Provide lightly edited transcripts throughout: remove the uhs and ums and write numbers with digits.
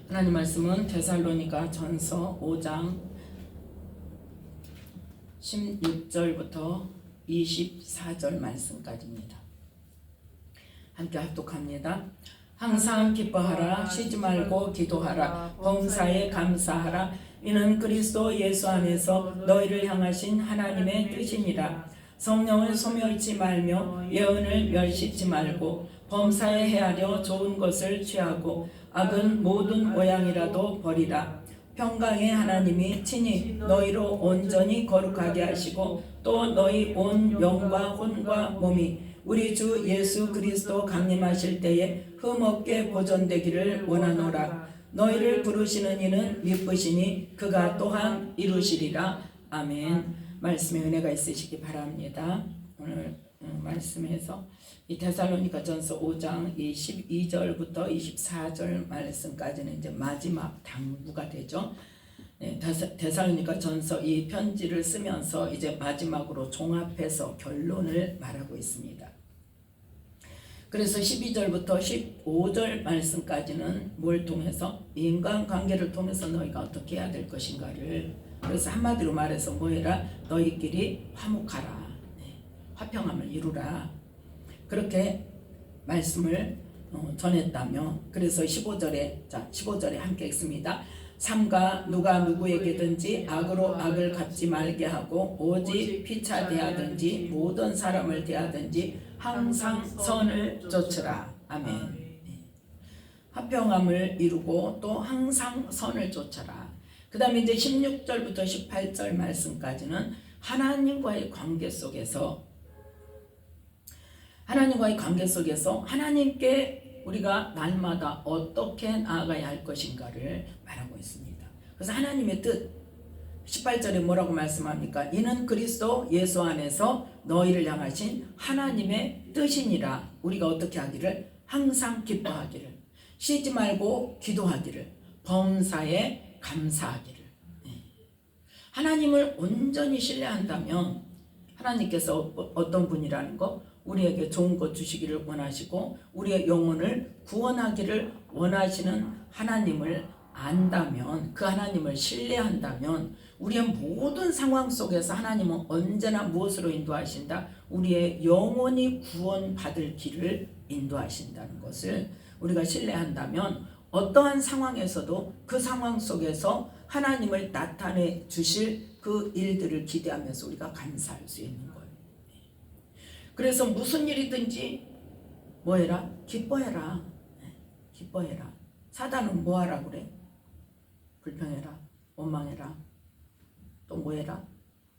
하나님 말씀은 데살로니가 전서 5장 16절부터 24절 말씀까지입니다. 함께 합독합니다. 항상 기뻐하라, 쉬지 말고 기도하라, 범사에 감사하라. 이는 그리스도 예수 안에서 너희를 향하신 하나님의 뜻이니라. 성령을 소멸치 말며 예언을 멸시치 말고 범사에 헤아려 좋은 것을 취하고 악은 모든 모양이라도 버리라. 평강의 하나님이 친히 너희로 온전히 거룩하게 하시고 또 너희 온 영과 혼과 몸이 우리 주 예수 그리스도 강림하실 때에 흠없게 보존되기를 원하노라. 너희를 부르시는 이는 미쁘시니 그가 또한 이루시리라. 아멘. 말씀에 은혜가 있으시기 바랍니다. 오늘 말씀에서 이 데살로니가 전서 5장 12절부터 24절 말씀까지는 이제 마지막 당부가 되죠. 데살로니가 전서 이 편지를 쓰면서 이제 마지막으로 종합해서 결론을 말하고 있습니다. 그래서 12절부터 15절 말씀까지는 뭘 통해서 인간관계를 통해서 너희가 어떻게 해야 될 것인가를, 그래서 한마디로 말해서 뭐해라? 너희끼리 화목하라, 화평함을 이루라, 그렇게 말씀을 전했다며, 그래서 15절에 함께 읽습니다. 삼가 누가 누구에게든지 악으로 악을 갚지 말게 하고 오직 피차 대하든지 모든 사람을 대하든지 항상 선을 좇으라. 아멘. 화평함을 이루고 또 항상 선을 좇아라. 그 다음에 이제 16절부터 18절 말씀까지는 하나님과의 관계 속에서 하나님께 우리가 날마다 어떻게 나아가야 할 것인가를 말하고 있습니다. 그래서 하나님의 뜻, 18절에 뭐라고 말씀합니까? 이는 그리스도 예수 안에서 너희를 향하신 하나님의 뜻이니라. 우리가 어떻게 하기를? 항상 기뻐하기를, 쉬지 말고 기도하기를, 범사에 감사하기를. 하나님을 온전히 신뢰한다면 하나님께서 어떤 분이라는 거? 우리에게 좋은 것 주시기를 원하시고 우리의 영혼을 구원하기를 원하시는 하나님을 안다면, 그 하나님을 신뢰한다면 우리의 모든 상황 속에서 하나님은 언제나 무엇으로 인도하신다? 우리의 영혼이 구원받을 길을 인도하신다는 것을 우리가 신뢰한다면 어떠한 상황에서도 그 상황 속에서 하나님을 나타내 주실 그 일들을 기대하면서 우리가 감사할 수 있는 거예요. 그래서 무슨 일이든지 뭐해라? 기뻐해라. 기뻐해라. 사단은 뭐하라 그래? 불평해라, 원망해라, 또 뭐해라?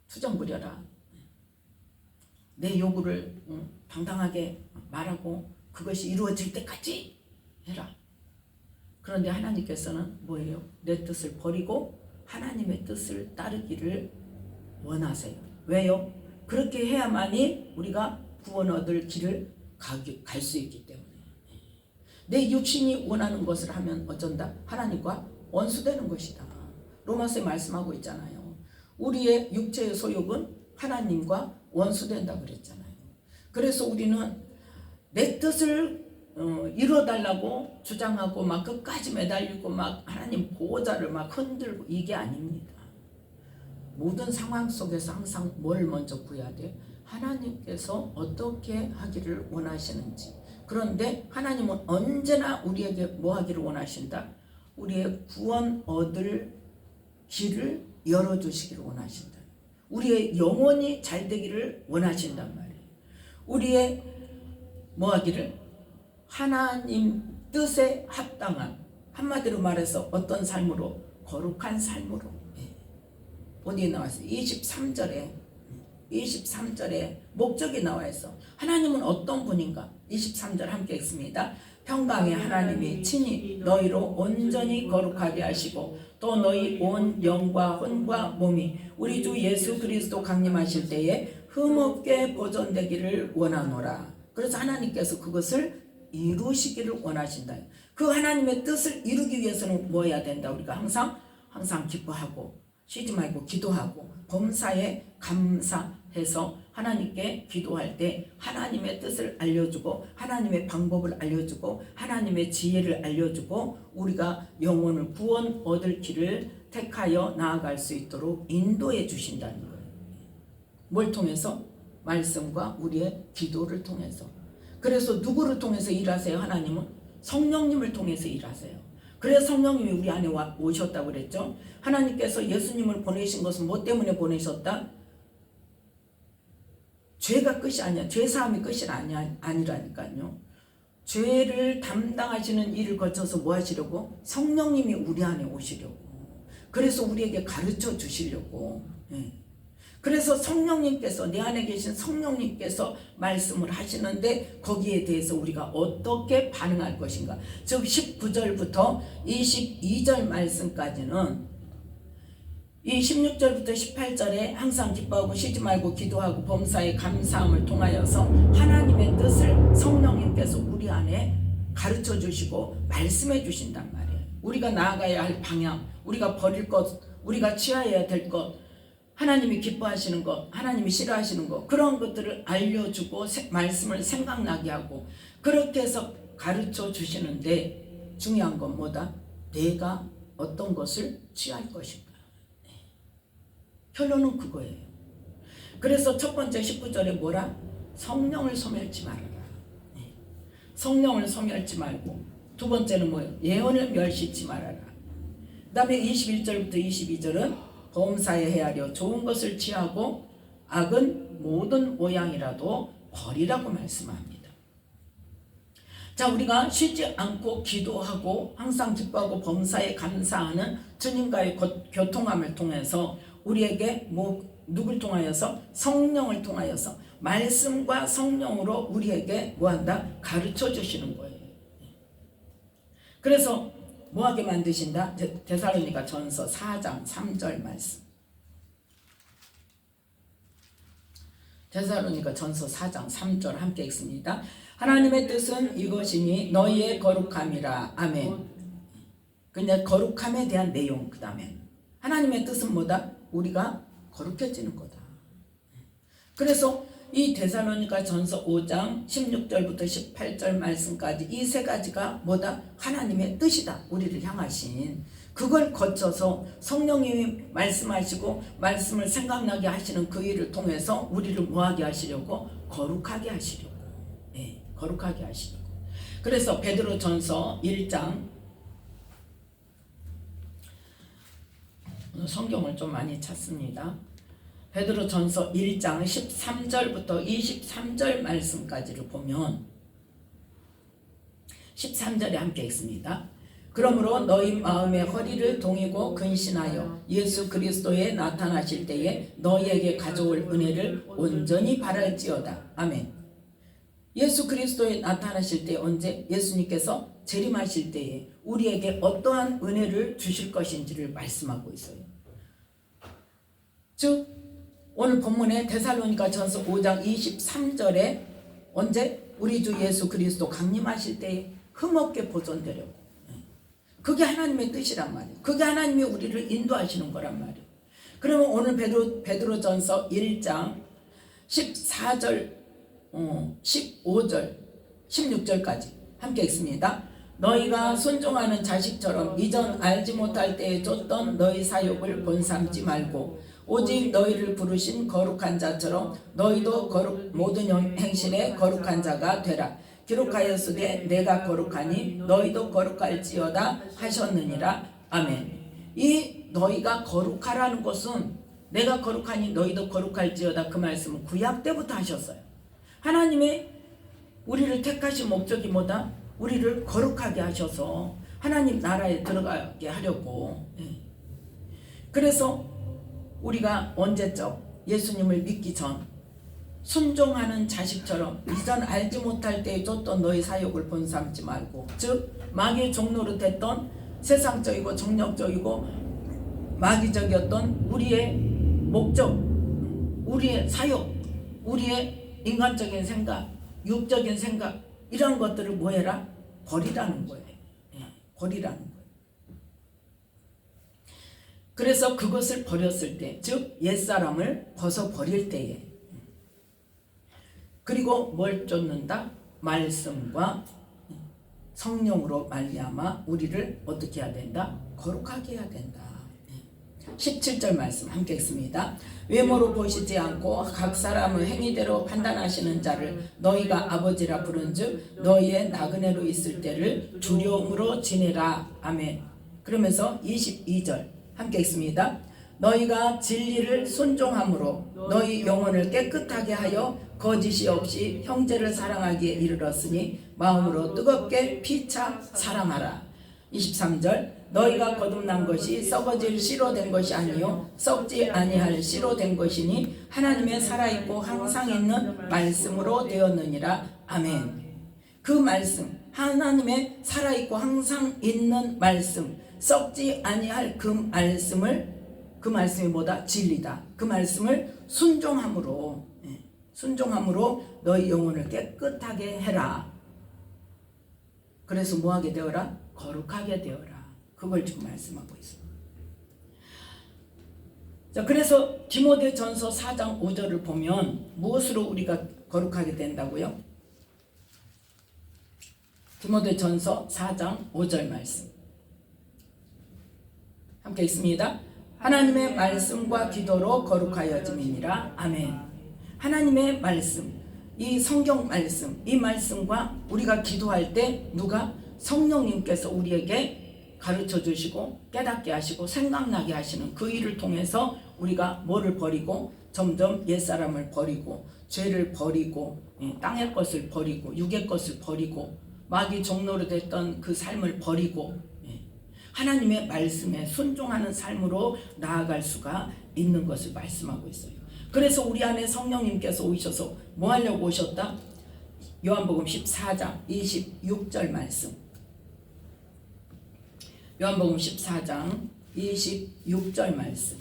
투정 부려라. 내 요구를 당당하게 말하고 그것이 이루어질 때까지 해라. 그런데 하나님께서는 뭐예요? 내 뜻을 버리고 하나님의 뜻을 따르기를 원하세요. 왜요? 그렇게 해야만이 우리가 구원 얻을 길을 갈 수 있기 때문에. 내 육신이 원하는 것을 하면 어쩐다? 하나님과 원수되는 것이다. 로마서에 말씀하고 있잖아요. 우리의 육체의 소욕은 하나님과 원수된다 그랬잖아요. 그래서 우리는 내 뜻을 이뤄달라고 주장하고 막 끝까지 매달리고 막 하나님 보호자를 막 흔들고, 이게 아닙니다. 모든 상황 속에서 항상 뭘 먼저 구해야 돼? 하나님께서 어떻게 하기를 원하시는지. 그런데 하나님은 언제나 우리에게 뭐 하기를 원하신다? 우리의 구원 얻을 길을 열어주시기를 원하신다. 우리의 영혼이 잘 되기를 원하신단 말이에요. 우리의 뭐 하기를? 하나님 뜻에 합당한, 한마디로 말해서 어떤 삶으로? 거룩한 삶으로. 어디에 나왔어요? 23절에 목적이 나와 있어. 하나님은 어떤 분인가? 23절 함께 읽습니다. 평강의 하나님이 친히 너희로 온전히 거룩하게 하시고 또 너희 온 영과 혼과 몸이 우리 주 예수 그리스도 강림하실 때에 흠없게 보존되기를 원하노라. 그래서 하나님께서 그것을 이루시기를 원하신다. 그 하나님의 뜻을 이루기 위해서는 뭐 해야 된다? 우리가 항상 기뻐하고 쉬지 말고 기도하고 범사에 해서 하나님께 기도할 때 하나님의 뜻을 알려주고 하나님의 방법을 알려주고 하나님의 지혜를 알려주고 우리가 영혼을 구원 얻을 길을 택하여 나아갈 수 있도록 인도해 주신다는 거예요. 뭘 통해서? 말씀과 우리의 기도를 통해서. 그래서 누구를 통해서 일하세요? 하나님은 성령님을 통해서 일하세요. 그래서 성령님이 우리 안에 오셨다고 그랬죠. 하나님께서 예수님을 보내신 것은 뭐 때문에 보내셨다? 죄가 끝이 아니야. 죄사함이 끝이 아니라니까요. 죄를 담당하시는 일을 거쳐서 뭐 하시려고? 성령님이 우리 안에 오시려고. 그래서 우리에게 가르쳐 주시려고. 그래서 성령님께서, 내 안에 계신 성령님께서 말씀을 하시는데 거기에 대해서 우리가 어떻게 반응할 것인가. 즉 19절부터 22절 말씀까지는 이 16절부터 18절에 항상 기뻐하고 쉬지 말고 기도하고 범사에 감사함을 통하여서 하나님의 뜻을 성령님께서 우리 안에 가르쳐 주시고 말씀해 주신단 말이에요. 우리가 나아가야 할 방향, 우리가 버릴 것, 우리가 취하여야 될 것, 하나님이 기뻐하시는 것, 하나님이 싫어하시는 것, 그런 것들을 알려주고 말씀을 생각나게 하고 그렇게 해서 가르쳐 주시는데 중요한 건 뭐다? 내가 어떤 것을 취할 것인가. 결론은 그거예요. 그래서 첫 번째 19절에 뭐라? 성령을 소멸치 말아라. 성령을 소멸치 말고, 두 번째는 뭐예요? 예언을 멸시치 말아라. 그 다음에 21절부터 22절은 범사에 헤아려 좋은 것을 취하고 악은 모든 모양이라도 버리라고 말씀합니다. 자, 우리가 쉬지 않고 기도하고 항상 기뻐하고 범사에 감사하는 주님과의 교통함을 통해서 우리에게 누굴 통하여서? 성령을 통하여서 말씀과 성령으로 우리에게 뭐한다? 가르쳐 주시는 거예요. 그래서 뭐하게 만드신다? 데살로니가 전서 4장 3절 말씀. 데살로니가 전서 4장 3절 함께 읽습니다. 하나님의 뜻은 이것이니 너희의 거룩함이라. 아멘. 그냥 거룩함에 대한 내용. 그 다음에 하나님의 뜻은 뭐다? 우리가 거룩해지는 거다. 그래서 이 데살로니가 전서 5장 16절부터 18절 말씀까지 이 세 가지가 뭐다? 하나님의 뜻이다. 우리를 향하신. 그걸 거쳐서 성령님이 말씀하시고 말씀을 생각나게 하시는 그 일을 통해서 우리를 뭐하게 하시려고? 거룩하게 하시려고. 거룩하게 하시려고. 그래서 베드로 전서 1장, 성경을 좀 많이 찾습니다. 베드로 전서 1장 13절부터 23절 말씀까지를 보면 13절에 함께 읽습니다. 그러므로 너희 마음의 허리를 동이고 근신하여 예수 그리스도에 나타나실 때에 너희에게 가져올 은혜를 온전히 바랄지어다. 아멘. 예수 그리스도에 나타나실 때 언제? 예수님께서 재림하실 때에 우리에게 어떠한 은혜를 주실 것인지를 말씀하고 있어요. 즉 오늘 본문에 데살로니가 전서 5장 23절에 언제? 우리 주 예수 그리스도 강림하실 때에 흠없게 보존되려고. 그게 하나님의 뜻이란 말이에요. 그게 하나님이 우리를 인도하시는 거란 말이에요. 그러면 오늘 베드로 전서 1장 14절 15절 16절까지 함께 읽습니다. 너희가 순종하는 자식처럼 이전 알지 못할 때에 쫓던 너희 사욕을 본삼지 말고 오직 너희를 부르신 거룩한 자처럼 너희도 모든 행실에 거룩한 자가 되라. 기록하였으되 내가 거룩하니 너희도 거룩할지어다 하셨느니라. 아멘. 이 너희가 거룩하라는 것은 내가 거룩하니 너희도 거룩할지어다, 그 말씀은 구약 때부터 하셨어요. 하나님의 우리를 택하신 목적이 뭐다? 우리를 거룩하게 하셔서 하나님 나라에 들어가게 하려고. 그래서 우리가 언제적 예수님을 믿기 전 순종하는 자식처럼 이전 알지 못할 때에 쫓던 너희 사욕을 본삼지 말고, 즉 마귀의 종노릇 했던 세상적이고 정력적이고 마귀적이었던 우리의 목적, 우리의 사욕, 우리의 인간적인 생각, 육적인 생각, 이런 것들을 뭐해라? 버리라는 거예요. 버리라는 거예요. 그래서 그것을 버렸을 때, 즉 옛사람을 벗어버릴 때에 그리고 뭘 쫓는다? 말씀과 성령으로 말미암아 우리를 어떻게 해야 된다? 거룩하게 해야 된다. 17절 말씀 함께 읽습니다. 외모로 보시지 않고 각 사람의 행위대로 판단하시는 자를 너희가 아버지라 부른즉 너희의 나그네로 있을 때를 두려움으로 지내라. 아멘. 그러면서 22절 함께 읽습니다. 너희가 진리를 순종함으로 너희 영혼을 깨끗하게 하여 거짓이 없이 형제를 사랑하기에 이르렀으니 마음으로 뜨겁게 피차 사랑하라. 23절 너희가 거듭난 것이 썩어질 씨로 된 것이 아니요 썩지 아니할 씨로 된 것이니 하나님의 살아있고 항상 있는 말씀으로 되었느니라. 아멘. 그 말씀, 하나님의 살아있고 항상 있는 말씀, 썩지 아니할 그 말씀이 뭐다? 진리다. 그 말씀을 순종함으로 너희 영혼을 깨끗하게 해라. 그래서 뭐하게 되어라? 거룩하게 되어라. 그걸 지금 말씀하고 있습니다. 자, 그래서 디모데전서 4장 5절을 보면 무엇으로 우리가 거룩하게 된다고요? 디모데전서 4장 5절 말씀 함께 있습니다. 하나님의 말씀과 기도로 거룩하여짐이니라. 아멘. 하나님의 말씀, 이 성경 말씀, 이 말씀과 우리가 기도할 때 누가? 성령님께서 우리에게 가르쳐 주시고 깨닫게 하시고 생각나게 하시는 그 일을 통해서 우리가 뭐를 버리고 점점 옛사람을 버리고 죄를 버리고 땅의 것을 버리고 육의 것을 버리고 마귀 종로로 됐던 그 삶을 버리고 하나님의 말씀에 순종하는 삶으로 나아갈 수가 있는 것을 말씀하고 있어요. 그래서 우리 안에 성령님께서 오셔서 뭐 하려고 오셨다? 요한복음 14장 26절 말씀. 요한복음 14장 26절 말씀.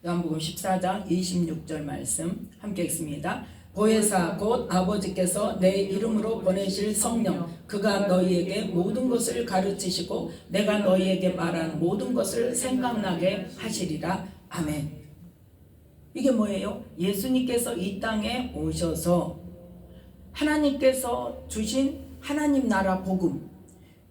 요한복음 14장 26절 말씀 함께 읽습니다. 보혜사 곧 아버지께서 내 이름으로 보내실 성령 그가 너희에게 모든 것을 가르치시고 내가 너희에게 말한 모든 것을 생각나게 하시리라. 아멘. 이게 뭐예요? 예수님께서 이 땅에 오셔서 하나님께서 주신 하나님 나라 복음,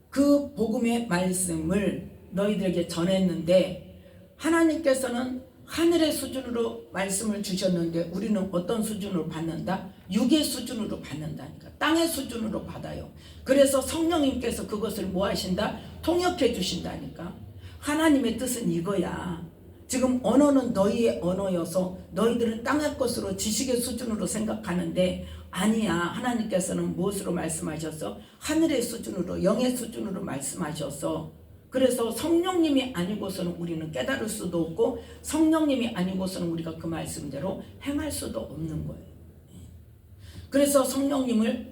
그 복음의 말씀을 너희들에게 전했는데 하나님께서는 하늘의 수준으로 말씀을 주셨는데 우리는 어떤 수준으로 받는다? 육의 수준으로 받는다니까. 땅의 수준으로 받아요. 그래서 성령님께서 그것을 뭐 하신다? 통역해 주신다니까. 하나님의 뜻은 이거야. 지금 언어는 너희의 언어여서 너희들은 땅의 것으로 지식의 수준으로 생각하는데 아니야. 하나님께서는 무엇으로 말씀하셨어? 하늘의 수준으로 영의 수준으로 말씀하셨어. 그래서 성령님이 아니고서는 우리는 깨달을 수도 없고 성령님이 아니고서는 우리가 그 말씀대로 행할 수도 없는 거예요. 그래서 성령님을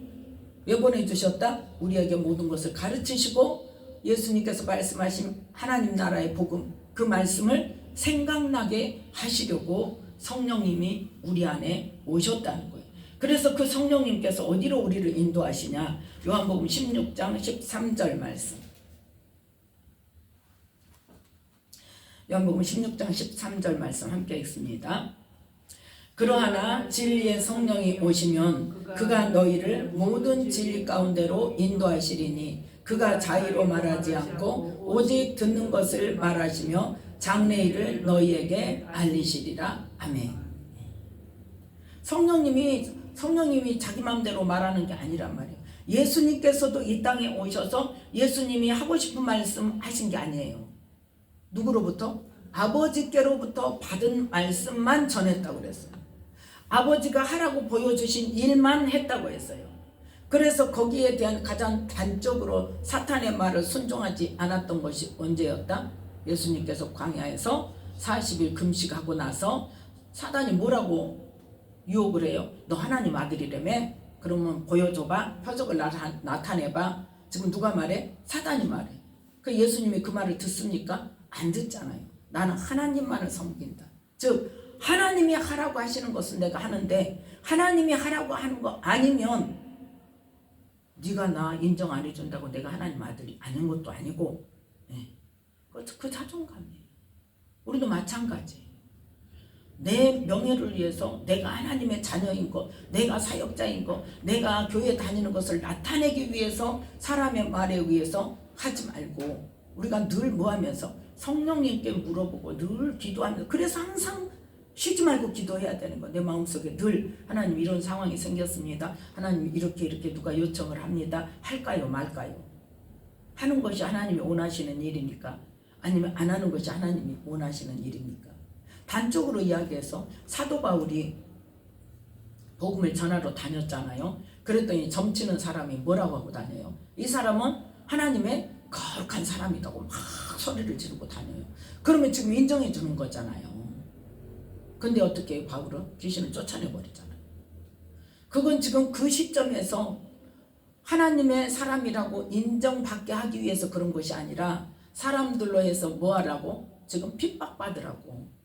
왜 보내주셨다? 우리에게 모든 것을 가르치시고 예수님께서 말씀하신 하나님 나라의 복음 그 말씀을 생각나게 하시려고 성령님이 우리 안에 오셨다는 거예요. 그래서 그 성령님께서 어디로 우리를 인도하시냐? 요한복음 16장 13절 말씀. 요한복음 16장 13절 말씀 함께 읽습니다. 그러하나 진리의 성령이 오시면 그가 너희를 모든 진리 가운데로 인도하시리니 그가 자의로 말하지 않고 오직 듣는 것을 말하시며 장래일을 너희에게 알리시리라. 아멘. 성령님이 자기 마음대로 말하는 게 아니란 말이에요. 예수님께서도 이 땅에 오셔서 예수님이 하고 싶은 말씀 하신 게 아니에요. 누구로부터? 아버지께로부터 받은 말씀만 전했다고 그랬어요. 아버지가 하라고 보여주신 일만 했다고 했어요. 그래서 거기에 대한 가장 단적으로 사탄의 말을 순종하지 않았던 것이 언제였다? 예수님께서 광야에서 40일 금식하고 나서 사단이 뭐라고 유혹을 해요? 너 하나님 아들이라며? 그러면 보여줘봐. 표적을 나타내봐. 지금 누가 말해? 사단이 말해. 그 예수님이 그 말을 듣습니까? 안 듣잖아요. 나는 하나님만을 섬긴다. 즉 하나님이 하라고 하시는 것은 내가 하는데 하나님이 하라고 하는 거 아니면 네가 나 인정 안 해준다고 내가 하나님 아들이 아닌 것도 아니고 그 자존감이에요. 우리도 마찬가지. 내 명예를 위해서 내가 하나님의 자녀인 것, 내가 사역자인 것, 내가 교회 다니는 것을 나타내기 위해서 사람의 말에 의해서 하지 말고 우리가 늘 뭐하면서 성령님께 물어보고 늘 기도하면서, 그래서 항상 쉬지 말고 기도해야 되는 거. 내 마음속에 늘 하나님 이런 상황이 생겼습니다. 하나님 이렇게 누가 요청을 합니다. 할까요 말까요? 하는 것이 하나님이 원하시는 일이니까, 아니면 안 하는 것이 하나님이 원하시는 일입니까? 단적으로 이야기해서 사도 바울이 복음을 전하러 다녔잖아요. 그랬더니 점치는 사람이 뭐라고 하고 다녀요? 이 사람은 하나님의 거룩한 사람이라고 막 소리를 지르고 다녀요. 그러면 지금 인정해 주는 거잖아요. 근데 어떻게 해요? 바울은 귀신을 쫓아내버리잖아요. 그건 지금 그 시점에서 하나님의 사람이라고 인정받게 하기 위해서 그런 것이 아니라 사람들로 해서 뭐 하라고? 지금 핍박받으라고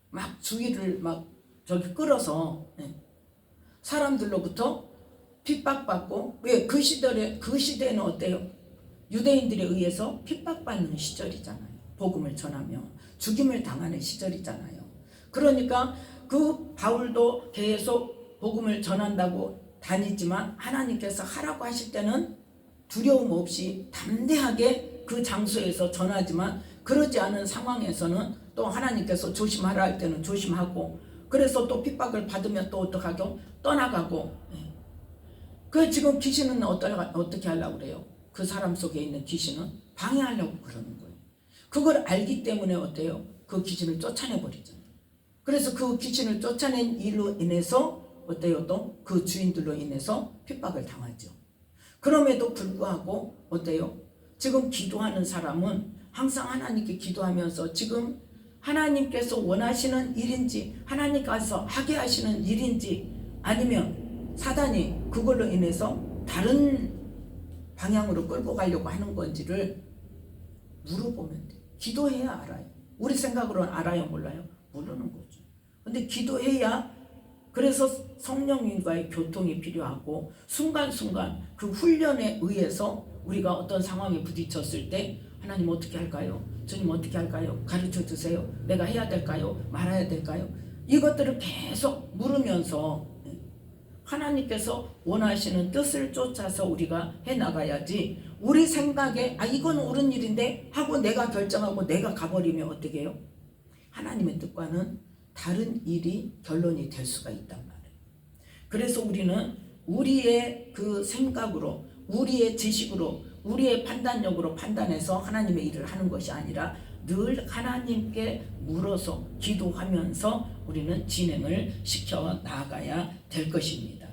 막 주의를 막 저기 끌어서 사람들로부터 핍박받고, 왜 그 시대는 어때요? 유대인들에 의해서 핍박받는 시절이잖아요. 복음을 전하며 죽임을 당하는 시절이잖아요. 그러니까 그 바울도 계속 복음을 전한다고 다니지만 하나님께서 하라고 하실 때는 두려움 없이 담대하게 그 장소에서 전하지만, 그러지 않은 상황에서는 또 하나님께서 조심하라 할 때는 조심하고, 그래서 또 핍박을 받으면 또 어떡하죠? 떠나가고. 그 지금 귀신은 어떻게 하려고 그래요? 그 사람 속에 있는 귀신은 방해하려고 그러는 거예요. 그걸 알기 때문에 어때요? 그 귀신을 쫓아내버리잖아요. 그래서 그 귀신을 쫓아낸 일로 인해서 어때요? 또 그 주인들로 인해서 핍박을 당하죠. 그럼에도 불구하고 어때요? 지금 기도하는 사람은 항상 하나님께 기도하면서 지금 하나님께서 원하시는 일인지, 하나님께서 하게 하시는 일인지, 아니면 사단이 그걸로 인해서 다른 방향으로 끌고 가려고 하는 건지를 물어보면 돼요. 기도해야 알아요. 우리 생각으로는 알아요 몰라요? 모르는 거죠. 근데 기도해야, 그래서 성령님과의 교통이 필요하고, 순간순간 그 훈련에 의해서 우리가 어떤 상황에 부딪혔을 때 하나님 어떻게 할까요? 주님 어떻게 할까요? 가르쳐 주세요. 내가 해야 될까요? 말아야 될까요? 이것들을 계속 물으면서 하나님께서 원하시는 뜻을 쫓아서 우리가 해나가야지, 우리 생각에 이건 옳은 일인데 하고 내가 결정하고 내가 가버리면 어떻게 해요? 하나님의 뜻과는 다른 일이 결론이 될 수가 있단 말이에요. 그래서 우리는 우리의 그 생각으로, 우리의 지식으로, 우리의 판단력으로 판단해서 하나님의 일을 하는 것이 아니라 늘 하나님께 물어서 기도하면서 우리는 진행을 시켜 나가야 될 것입니다.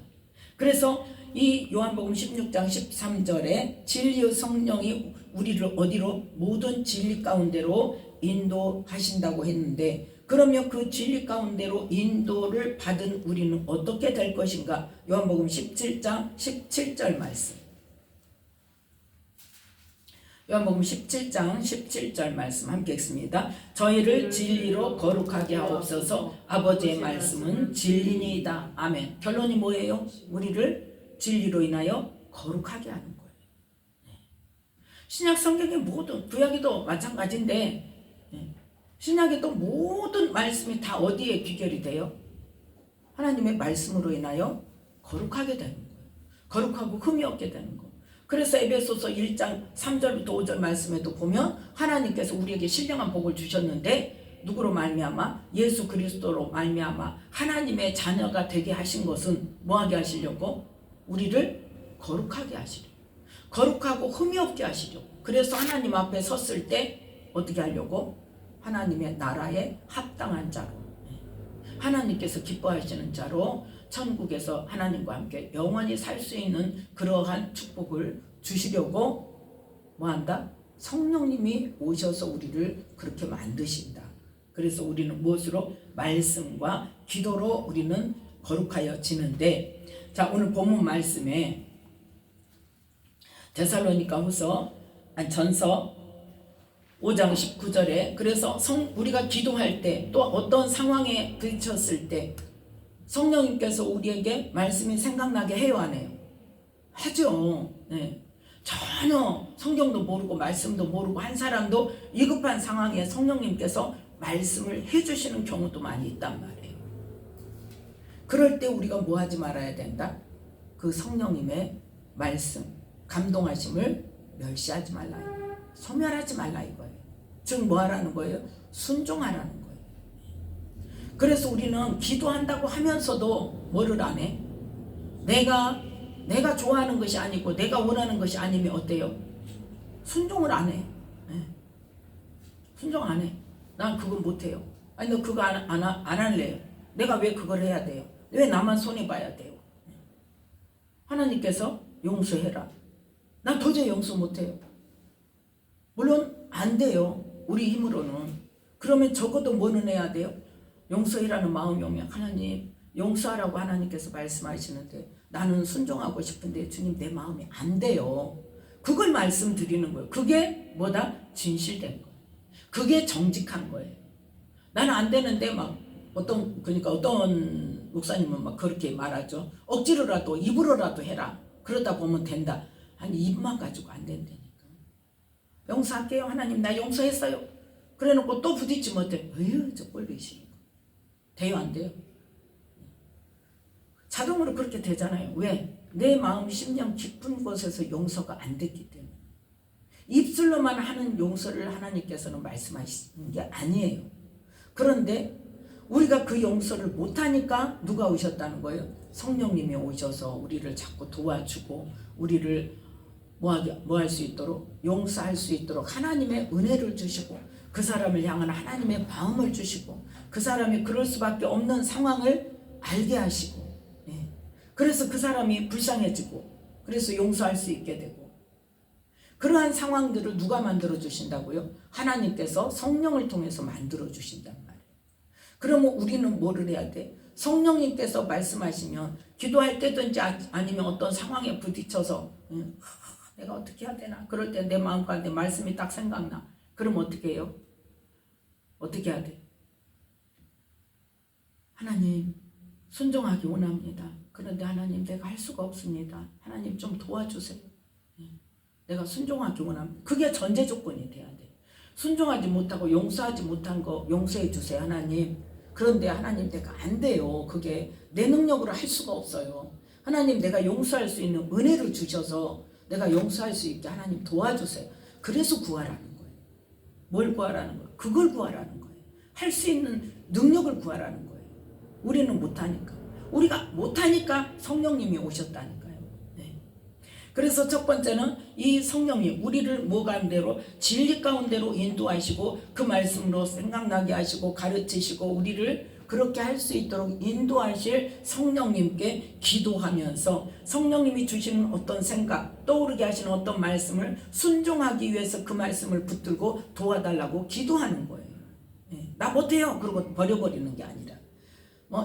그래서 이 요한복음 16장 13절에 진리의 성령이 우리를 어디로? 모든 진리 가운데로 인도하신다고 했는데, 그러면 그 진리 가운데로 인도를 받은 우리는 어떻게 될 것인가? 요한복음 17장 17절 말씀. 요한복음 17장 17절 말씀 함께 읽습니다. 저희를 진리로 거룩하게 하옵소서. 아버지의 말씀은 진리니이다. 아멘. 결론이 뭐예요? 우리를 진리로 인하여 거룩하게 하는 거예요. 신약 성경의 모든, 구약에도 마찬가지인데 신약에도 모든 말씀이 다 어디에 귀결이 돼요? 하나님의 말씀으로 인하여 거룩하게 되는 거예요. 거룩하고 흠이 없게 되는 거예요. 그래서 에베소서 1장 3절부터 5절 말씀에도 보면 하나님께서 우리에게 신령한 복을 주셨는데, 누구로 말미암아? 예수 그리스도로 말미암아 하나님의 자녀가 되게 하신 것은 뭐하게 하시려고? 우리를 거룩하게 하시려고, 거룩하고 흠이 없게 하시려고. 그래서 하나님 앞에 섰을 때 어떻게 하려고? 하나님의 나라에 합당한 자로, 하나님께서 기뻐하시는 자로 천국에서 하나님과 함께 영원히 살 수 있는 그러한 축복을 주시려고 뭐한다? 성령님이 오셔서 우리를 그렇게 만드신다. 그래서 우리는 무엇으로? 말씀과 기도로 우리는 거룩하여지는데, 자, 오늘 본문 말씀에 데살로니가후서 전서 5장 19절에 그래서 우리가 기도할 때, 또 어떤 상황에 부딪혔을 때 성령님께서 우리에게 말씀이 생각나게 해요 안 해요? 하죠. 네. 전혀 성경도 모르고 말씀도 모르고 한 사람도 위급한 상황에 성령님께서 말씀을 해주시는 경우도 많이 있단 말이에요. 그럴 때 우리가 뭐 하지 말아야 된다? 그 성령님의 말씀, 감동하심을 멸시하지 말라, 소멸하지 말라 이거예요. 즉 뭐 하라는 거예요? 순종하라는 거예요. 그래서 우리는 기도한다고 하면서도 뭐를 안 해? 내가 좋아하는 것이 아니고 내가 원하는 것이 아니면 어때요? 순종을 안 해. 네. 순종 안 해. 난 그거 못해요. 아니 너 그거 안 할래요. 내가 왜 그걸 해야 돼요? 왜 나만 손해봐야 돼요? 하나님께서 용서해라. 난 도저히 용서 못해요. 물론 안 돼요. 우리 힘으로는. 그러면 적어도 뭐는 해야 돼요? 용서해라는 마음이 오면 하나님 용서하라고 하나님께서 말씀하시는데 나는 순종하고 싶은데 주님 내 마음이 안 돼요. 그걸 말씀드리는 거예요. 그게 뭐다? 진실된 거예요. 그게 정직한 거예요. 나는 안 되는데 막 어떤 목사님은 막 그렇게 말하죠. 억지로라도 입으로라도 해라. 그러다 보면 된다. 아니 입만 가지고 안 된다니까. 용서할게요. 하나님 나 용서했어요. 그래놓고 또 부딪히면 어때? 어휴 저 꼴보기 거. 돼요 안 돼요? 자동으로 그렇게 되잖아요. 왜? 내 마음 심령 깊은 곳에서 용서가 안 됐기 때문에. 입술로만 하는 용서를 하나님께서는 말씀하시는 게 아니에요. 그런데 우리가 그 용서를 못하니까 누가 오셨다는 거예요? 성령님이 오셔서 우리를 자꾸 도와주고 우리를 뭐 할 수 있도록 용서할 수 있도록 하나님의 은혜를 주시고 그 사람을 향한 하나님의 마음을 주시고 그 사람이 그럴 수밖에 없는 상황을 알게 하시고 그래서 그 사람이 불쌍해지고 그래서 용서할 수 있게 되고 그러한 상황들을 누가 만들어 주신다고요? 하나님께서 성령을 통해서 만들어 주신단 말이에요. 그러면 우리는 뭐를 해야 돼? 성령님께서 말씀하시면 기도할 때든지 아니면 어떤 상황에 부딪혀서 내가 어떻게 해야 되나? 그럴 때 내 마음 가운데 말씀이 딱 생각나. 그럼 어떻게 해요? 어떻게 해야 돼? 하나님 순종하기 원합니다. 그런데 하나님 내가 할 수가 없습니다. 하나님 좀 도와주세요. 내가 순종하기 원합니다. 그게 전제 조건이 돼야 돼. 순종하지 못하고 용서하지 못한 거 용서해 주세요 하나님. 그런데 하나님 내가 안 돼요. 그게 내 능력으로 할 수가 없어요. 하나님 내가 용서할 수 있는 은혜를 주셔서 내가 용서할 수 있게 하나님 도와주세요. 그래서 구하라는 거예요. 뭘 구하라는 거예요? 그걸 구하라는 거예요. 할 수 있는 능력을 구하라는 거예요. 우리는 못하니까. 우리가 못하니까 성령님이 오셨다니까요. 네. 그래서 첫 번째는 이 성령이 우리를 뭐 가운데로 진리 가운데로 인도하시고 그 말씀으로 생각나게 하시고 가르치시고 우리를 그렇게 할 수 있도록 인도하실 성령님께 기도하면서 성령님이 주시는 어떤 생각 떠오르게 하시는 어떤 말씀을 순종하기 위해서 그 말씀을 붙들고 도와달라고 기도하는 거예요. 네. 나 못해요 그러고 버려버리는 게 아니라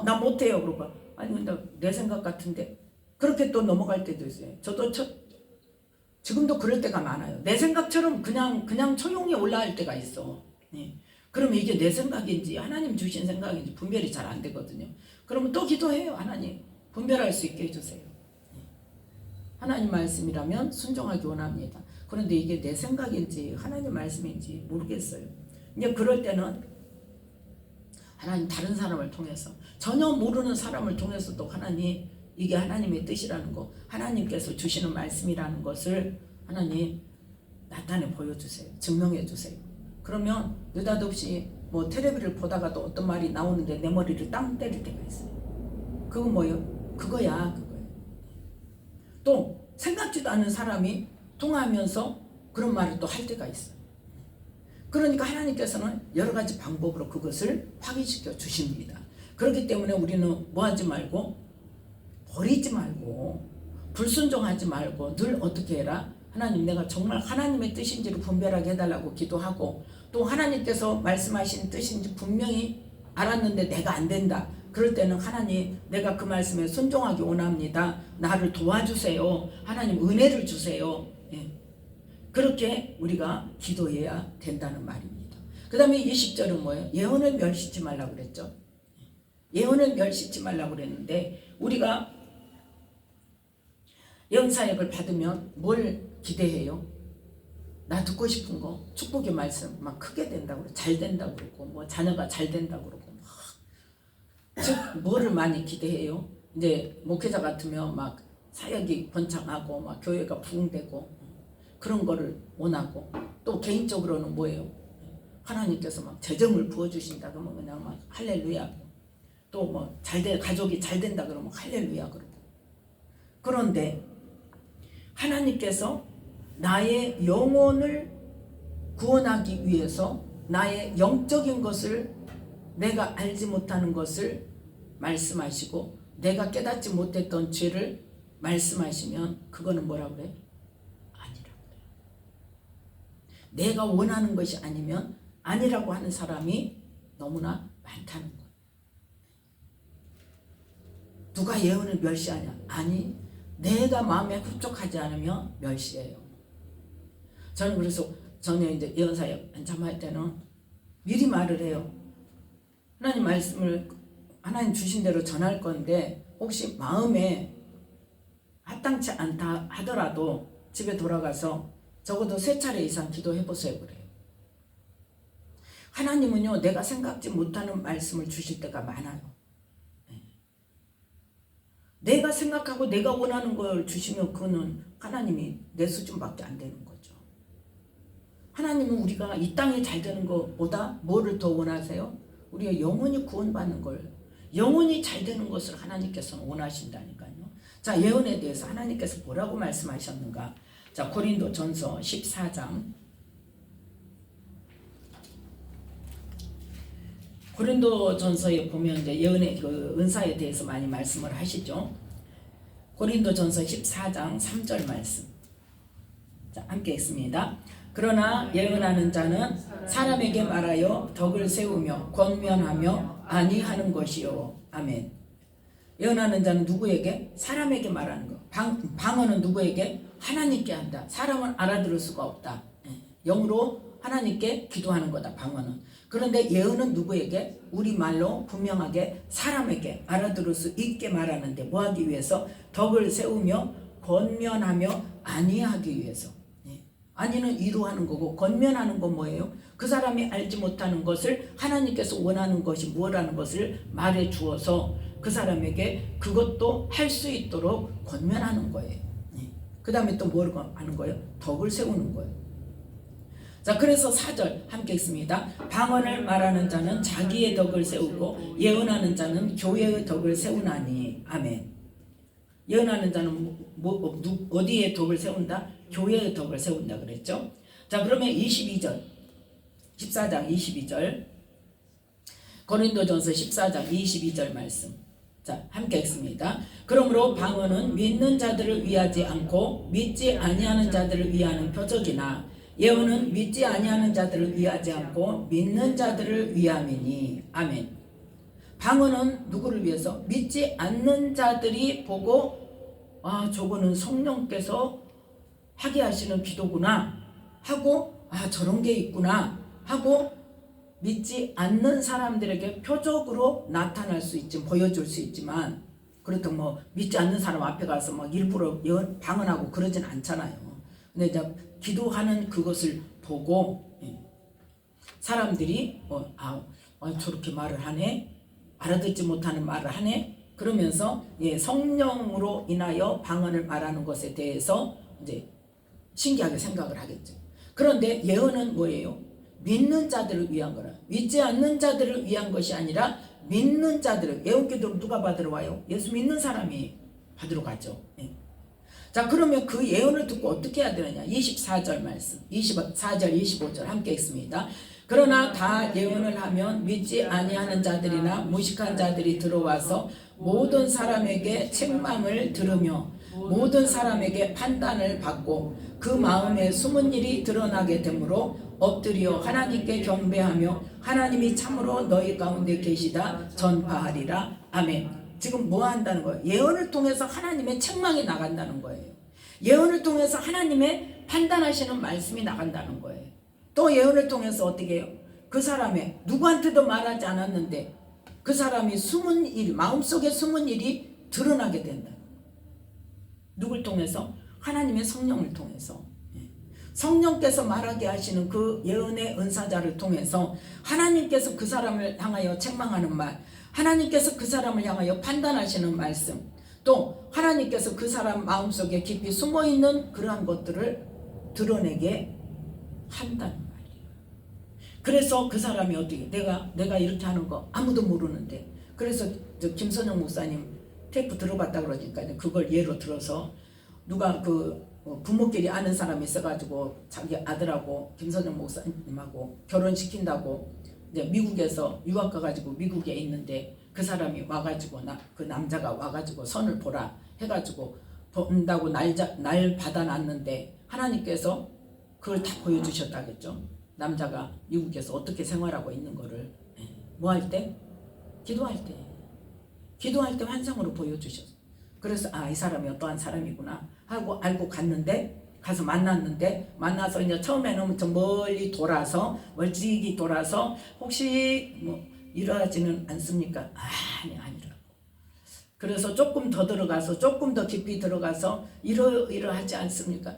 나 못해요 그러고 아니 근데 내 생각 같은데 그렇게 또 넘어갈 때도 있어요. 저도 지금도 그럴 때가 많아요. 내 생각처럼 그냥 조용히 올라갈 때가 있어. 네. 그러면 이게 내 생각인지 하나님 주신 생각인지 분별이 잘 안 되거든요. 그러면 또 기도해요. 하나님 분별할 수 있게 해주세요. 네. 하나님 말씀이라면 순종하기 원합니다. 그런데 이게 내 생각인지 하나님 말씀인지 모르겠어요. 이제 그럴 때는 하나님 다른 사람을 통해서 전혀 모르는 사람을 통해서도 하나님 이게 하나님의 뜻이라는 거 하나님께서 주시는 말씀이라는 것을 하나님 나타내 보여주세요. 증명해 주세요. 그러면 느닷없이 뭐 텔레비를 보다가도 어떤 말이 나오는데 내 머리를 땅 때릴 때가 있어요. 그거 뭐예요? 그거야. 또 생각지도 않은 사람이 통화하면서 그런 말을 또 할 때가 있어요. 그러니까 하나님께서는 여러 가지 방법으로 그것을 확인시켜 주십니다. 그렇기 때문에 우리는 뭐 하지 말고 버리지 말고 불순종하지 말고 늘 어떻게 해라? 하나님 내가 정말 하나님의 뜻인지를 분별하게 해달라고 기도하고 또 하나님께서 말씀하신 뜻인지 분명히 알았는데 내가 안 된다. 그럴 때는 하나님 내가 그 말씀에 순종하기 원합니다. 나를 도와주세요. 하나님 은혜를 주세요. 그렇게 우리가 기도해야 된다는 말입니다. 그 다음에 20절은 뭐예요? 예언을 멸시치 말라고 그랬죠. 예언을 멸시치 말라고 그랬는데 우리가 예언사역을 받으면 뭘 기대해요? 나 듣고 싶은 거 축복의 말씀 막 크게 된다고 그러고 잘 된다고 그러고 뭐 자녀가 잘 된다고 그러고 즉 뭐를 많이 기대해요? 이제 목회자 같으면 막 사역이 번창하고 막 교회가 부흥되고 그런 거를 원하고 또 개인적으로는 뭐예요? 하나님께서 막 재정을 부어주신다 그러면 그냥 막 할렐루야. 또 뭐 가족이 잘 된다 그러면 할렐루야 그러고. 그런데 하나님께서 나의 영혼을 구원하기 위해서 나의 영적인 것을 내가 알지 못하는 것을 말씀하시고 내가 깨닫지 못했던 죄를 말씀하시면 그거는 뭐라고 그래? 아니라고 그래. 내가 원하는 것이 아니면 아니라고 하는 사람이 너무나 많다는 거예요. 누가 예언을 멸시하냐? 아니, 내가 마음에 흡족하지 않으면 멸시해요. 저는 그래서 전에 이제 예언사역 한참 할 때는 미리 말을 해요. 하나님 말씀을 하나님 주신 대로 전할 건데 혹시 마음에 합당치 않다 하더라도 집에 돌아가서 적어도 3차례 이상 기도해 보세요 그래요. 하나님은요 내가 생각지 못하는 말씀을 주실 때가 많아요. 내가 생각하고 내가 원하는 걸 주시면 그거는 하나님이 내 수준밖에 안 되는 거죠. 하나님은 우리가 이 땅에 잘 되는 것보다 뭐를 더 원하세요? 우리가 영원히 구원받는 걸, 영원히 잘 되는 것을 하나님께서는 원하신다니까요. 자, 예언에 대해서 하나님께서 뭐라고 말씀하셨는가? 자, 고린도전서 14장. 고린도전서에 보면 이제 예언의 그 은사에 대해서 많이 말씀을 하시죠. 고린도전서 14장 3절 말씀. 자, 함께 읽습니다. 그러나 예언하는 자는 사람에게 말하여 덕을 세우며 권면하며 아니하는 것이요. 아멘. 예언하는 자는 누구에게? 사람에게 말하는 거. 방언은 누구에게? 하나님께 한다. 사람은 알아들을 수가 없다. 영으로 하나님께 기도하는 거다. 방언은. 그런데 예언은 누구에게? 우리말로 분명하게 사람에게 알아들을 수 있게 말하는데 뭐하기 위해서? 덕을 세우며 권면하며 아니하기 위해서. 아니는 이루하는 거고 권면하는 건 뭐예요? 그 사람이 알지 못하는 것을 하나님께서 원하는 것이 뭐라는 것을 말해 주어서 그 사람에게 그것도 할 수 있도록 권면하는 거예요. 그 다음에 또 뭘 하는 거예요? 덕을 세우는 거예요. 자, 그래서 4절 함께 읽습니다. 방언을 말하는 자는 자기의 덕을 세우고 예언하는 자는 교회의 덕을 세우나니. 아멘. 예언하는 자는 어디에 덕을 세운다? 교회의 덕을 세운다 그랬죠. 자, 그러면 22절 14장 22절 고린도전서 14장 22절 말씀. 자, 함께 읽습니다. 그러므로 방언은 믿는 자들을 위하지 않고 믿지 아니하는 자들을 위하는 표적이나 예언은 믿지 아니하는 자들을 위하지 않고 믿는 자들을 위함이니. 아멘. 방언은 누구를 위해서? 믿지 않는 자들이 보고 아, 저거는 성령께서 하게 하시는 기도구나 하고 아, 저런 게 있구나 하고 믿지 않는 사람들에게 표적으로 나타날 수 있지, 보여줄 수 있지만 그렇다고 뭐 믿지 않는 사람 앞에 가서 막 일부러 방언하고 그러진 않잖아요. 근데 이제 기도하는 그것을 보고 사람들이 저렇게 말을 하네, 알아듣지 못하는 말을 하네, 그러면서 성령으로 인하여 방언을 말하는 것에 대해서 이제 신기하게 생각을 하겠죠. 그런데 예언은 뭐예요? 믿는 자들을 위한 거라. 믿지 않는 자들을 위한 것이 아니라 믿는 자들을. 예언기도를 누가 받으러 와요? 예수 믿는 사람이 받으러 가죠. 자, 그러면 그 예언을 듣고 어떻게 해야 되느냐? 24절 말씀, 24절 25절 함께 읽습니다. 그러나 다 예언을 하면 믿지 아니하는 자들이나 무식한 자들이 들어와서 모든 사람에게 책망을 들으며 모든 사람에게 판단을 받고 그 마음에 숨은 일이 드러나게 되므로 엎드려 하나님께 경배하며 하나님이 참으로 너희 가운데 계시다 전파하리라. 아멘. 지금 뭐 한다는 거예요? 예언을 통해서 하나님의 책망이 나간다는 거예요. 예언을 통해서 하나님의 판단하시는 말씀이 나간다는 거예요. 또 예언을 통해서 어떻게 해요? 그 사람의 누구한테도 말하지 않았는데 그 사람이 숨은 일, 마음속에 숨은 일이 드러나게 된다. 누굴 통해서? 하나님의 성령을 통해서. 성령께서 말하게 하시는 그 예언의 은사자를 통해서 하나님께서 그 사람을 향하여 책망하는 말, 하나님께서 그 사람을 향하여 판단하시는 말씀, 또 하나님께서 그 사람 마음속에 깊이 숨어있는 그러한 것들을 드러내게 한다는 말이에요. 그래서 그 사람이 어떻게, 내가 이렇게 하는 거 아무도 모르는데, 그래서 김선영 목사님 테이프 들어봤다 그러니까 그걸 예로 들어서 누가 부모끼리 아는 사람이 있어가지고 자기 아들하고 김선영 목사님하고 결혼시킨다고 이제 미국에서 유학 가가지고 미국에 있는데 그 사람이 와가지고 그 남자가 와가지고 선을 보라 해가지고 본다고 날 받아놨는데 하나님께서 그걸 다 보여주셨다겠죠. 남자가 미국에서 어떻게 생활하고 있는 거를 뭐 할 때? 기도할 때 환상으로 보여주셨어요. 그래서 이 사람이 어떠한 사람이구나 하고 알고 가서 만나서 이제 처음에는 엄청 멀리 돌아서 멀찍이 돌아서 혹시 뭐 이러하지는 않습니까? 아니라고. 그래서 조금 더 들어가서 조금 더 깊이 들어가서 이러하지 않습니까?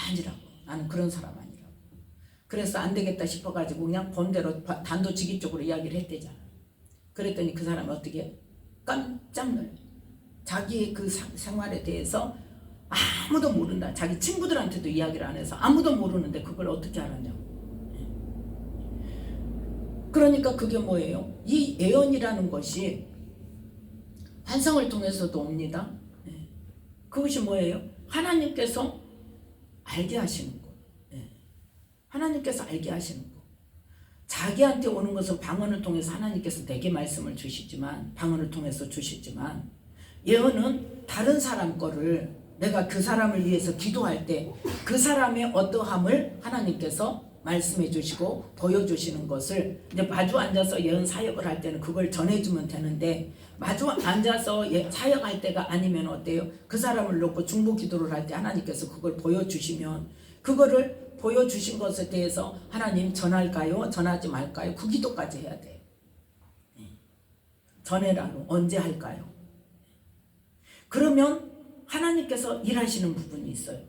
아니라고. 나는 그런 사람 아니라고. 그래서 안 되겠다 싶어가지고 그냥 본대로 단도직입적으로 이야기를 했대잖아. 그랬더니 그 사람이 어떻게 깜짝 놀래. 자기의 그 생활에 대해서 아무도 모른다. 자기 친구들한테도 이야기를 안 해서 아무도 모르는데 그걸 어떻게 알았냐고. 그러니까 그게 뭐예요? 이 예언이라는 것이 환상을 통해서도 옵니다. 그것이 뭐예요? 하나님께서 알게 하시는 거. 하나님께서 알게 하시는 거. 자기한테 오는 것은 방언을 통해서 하나님께서 내게 말씀을 주시지만, 방언을 통해서 주시지만, 예언은 다른 사람 거를 내가 그 사람을 위해서 기도할 때 그 사람의 어떠함을 하나님께서 말씀해 주시고 보여주시는 것을 이제 마주 앉아서 예언 사역을 할 때는 그걸 전해주면 되는데, 마주 앉아서 사역할 때가 아니면 어때요? 그 사람을 놓고 중보 기도를 할 때 하나님께서 그걸 보여주시면 그거를 보여주신 것에 대해서 하나님 전할까요? 전하지 말까요? 그 기도까지 해야 돼요. 전해라로 언제 할까요? 그러면 하나님께서 일하시는 부분이 있어요.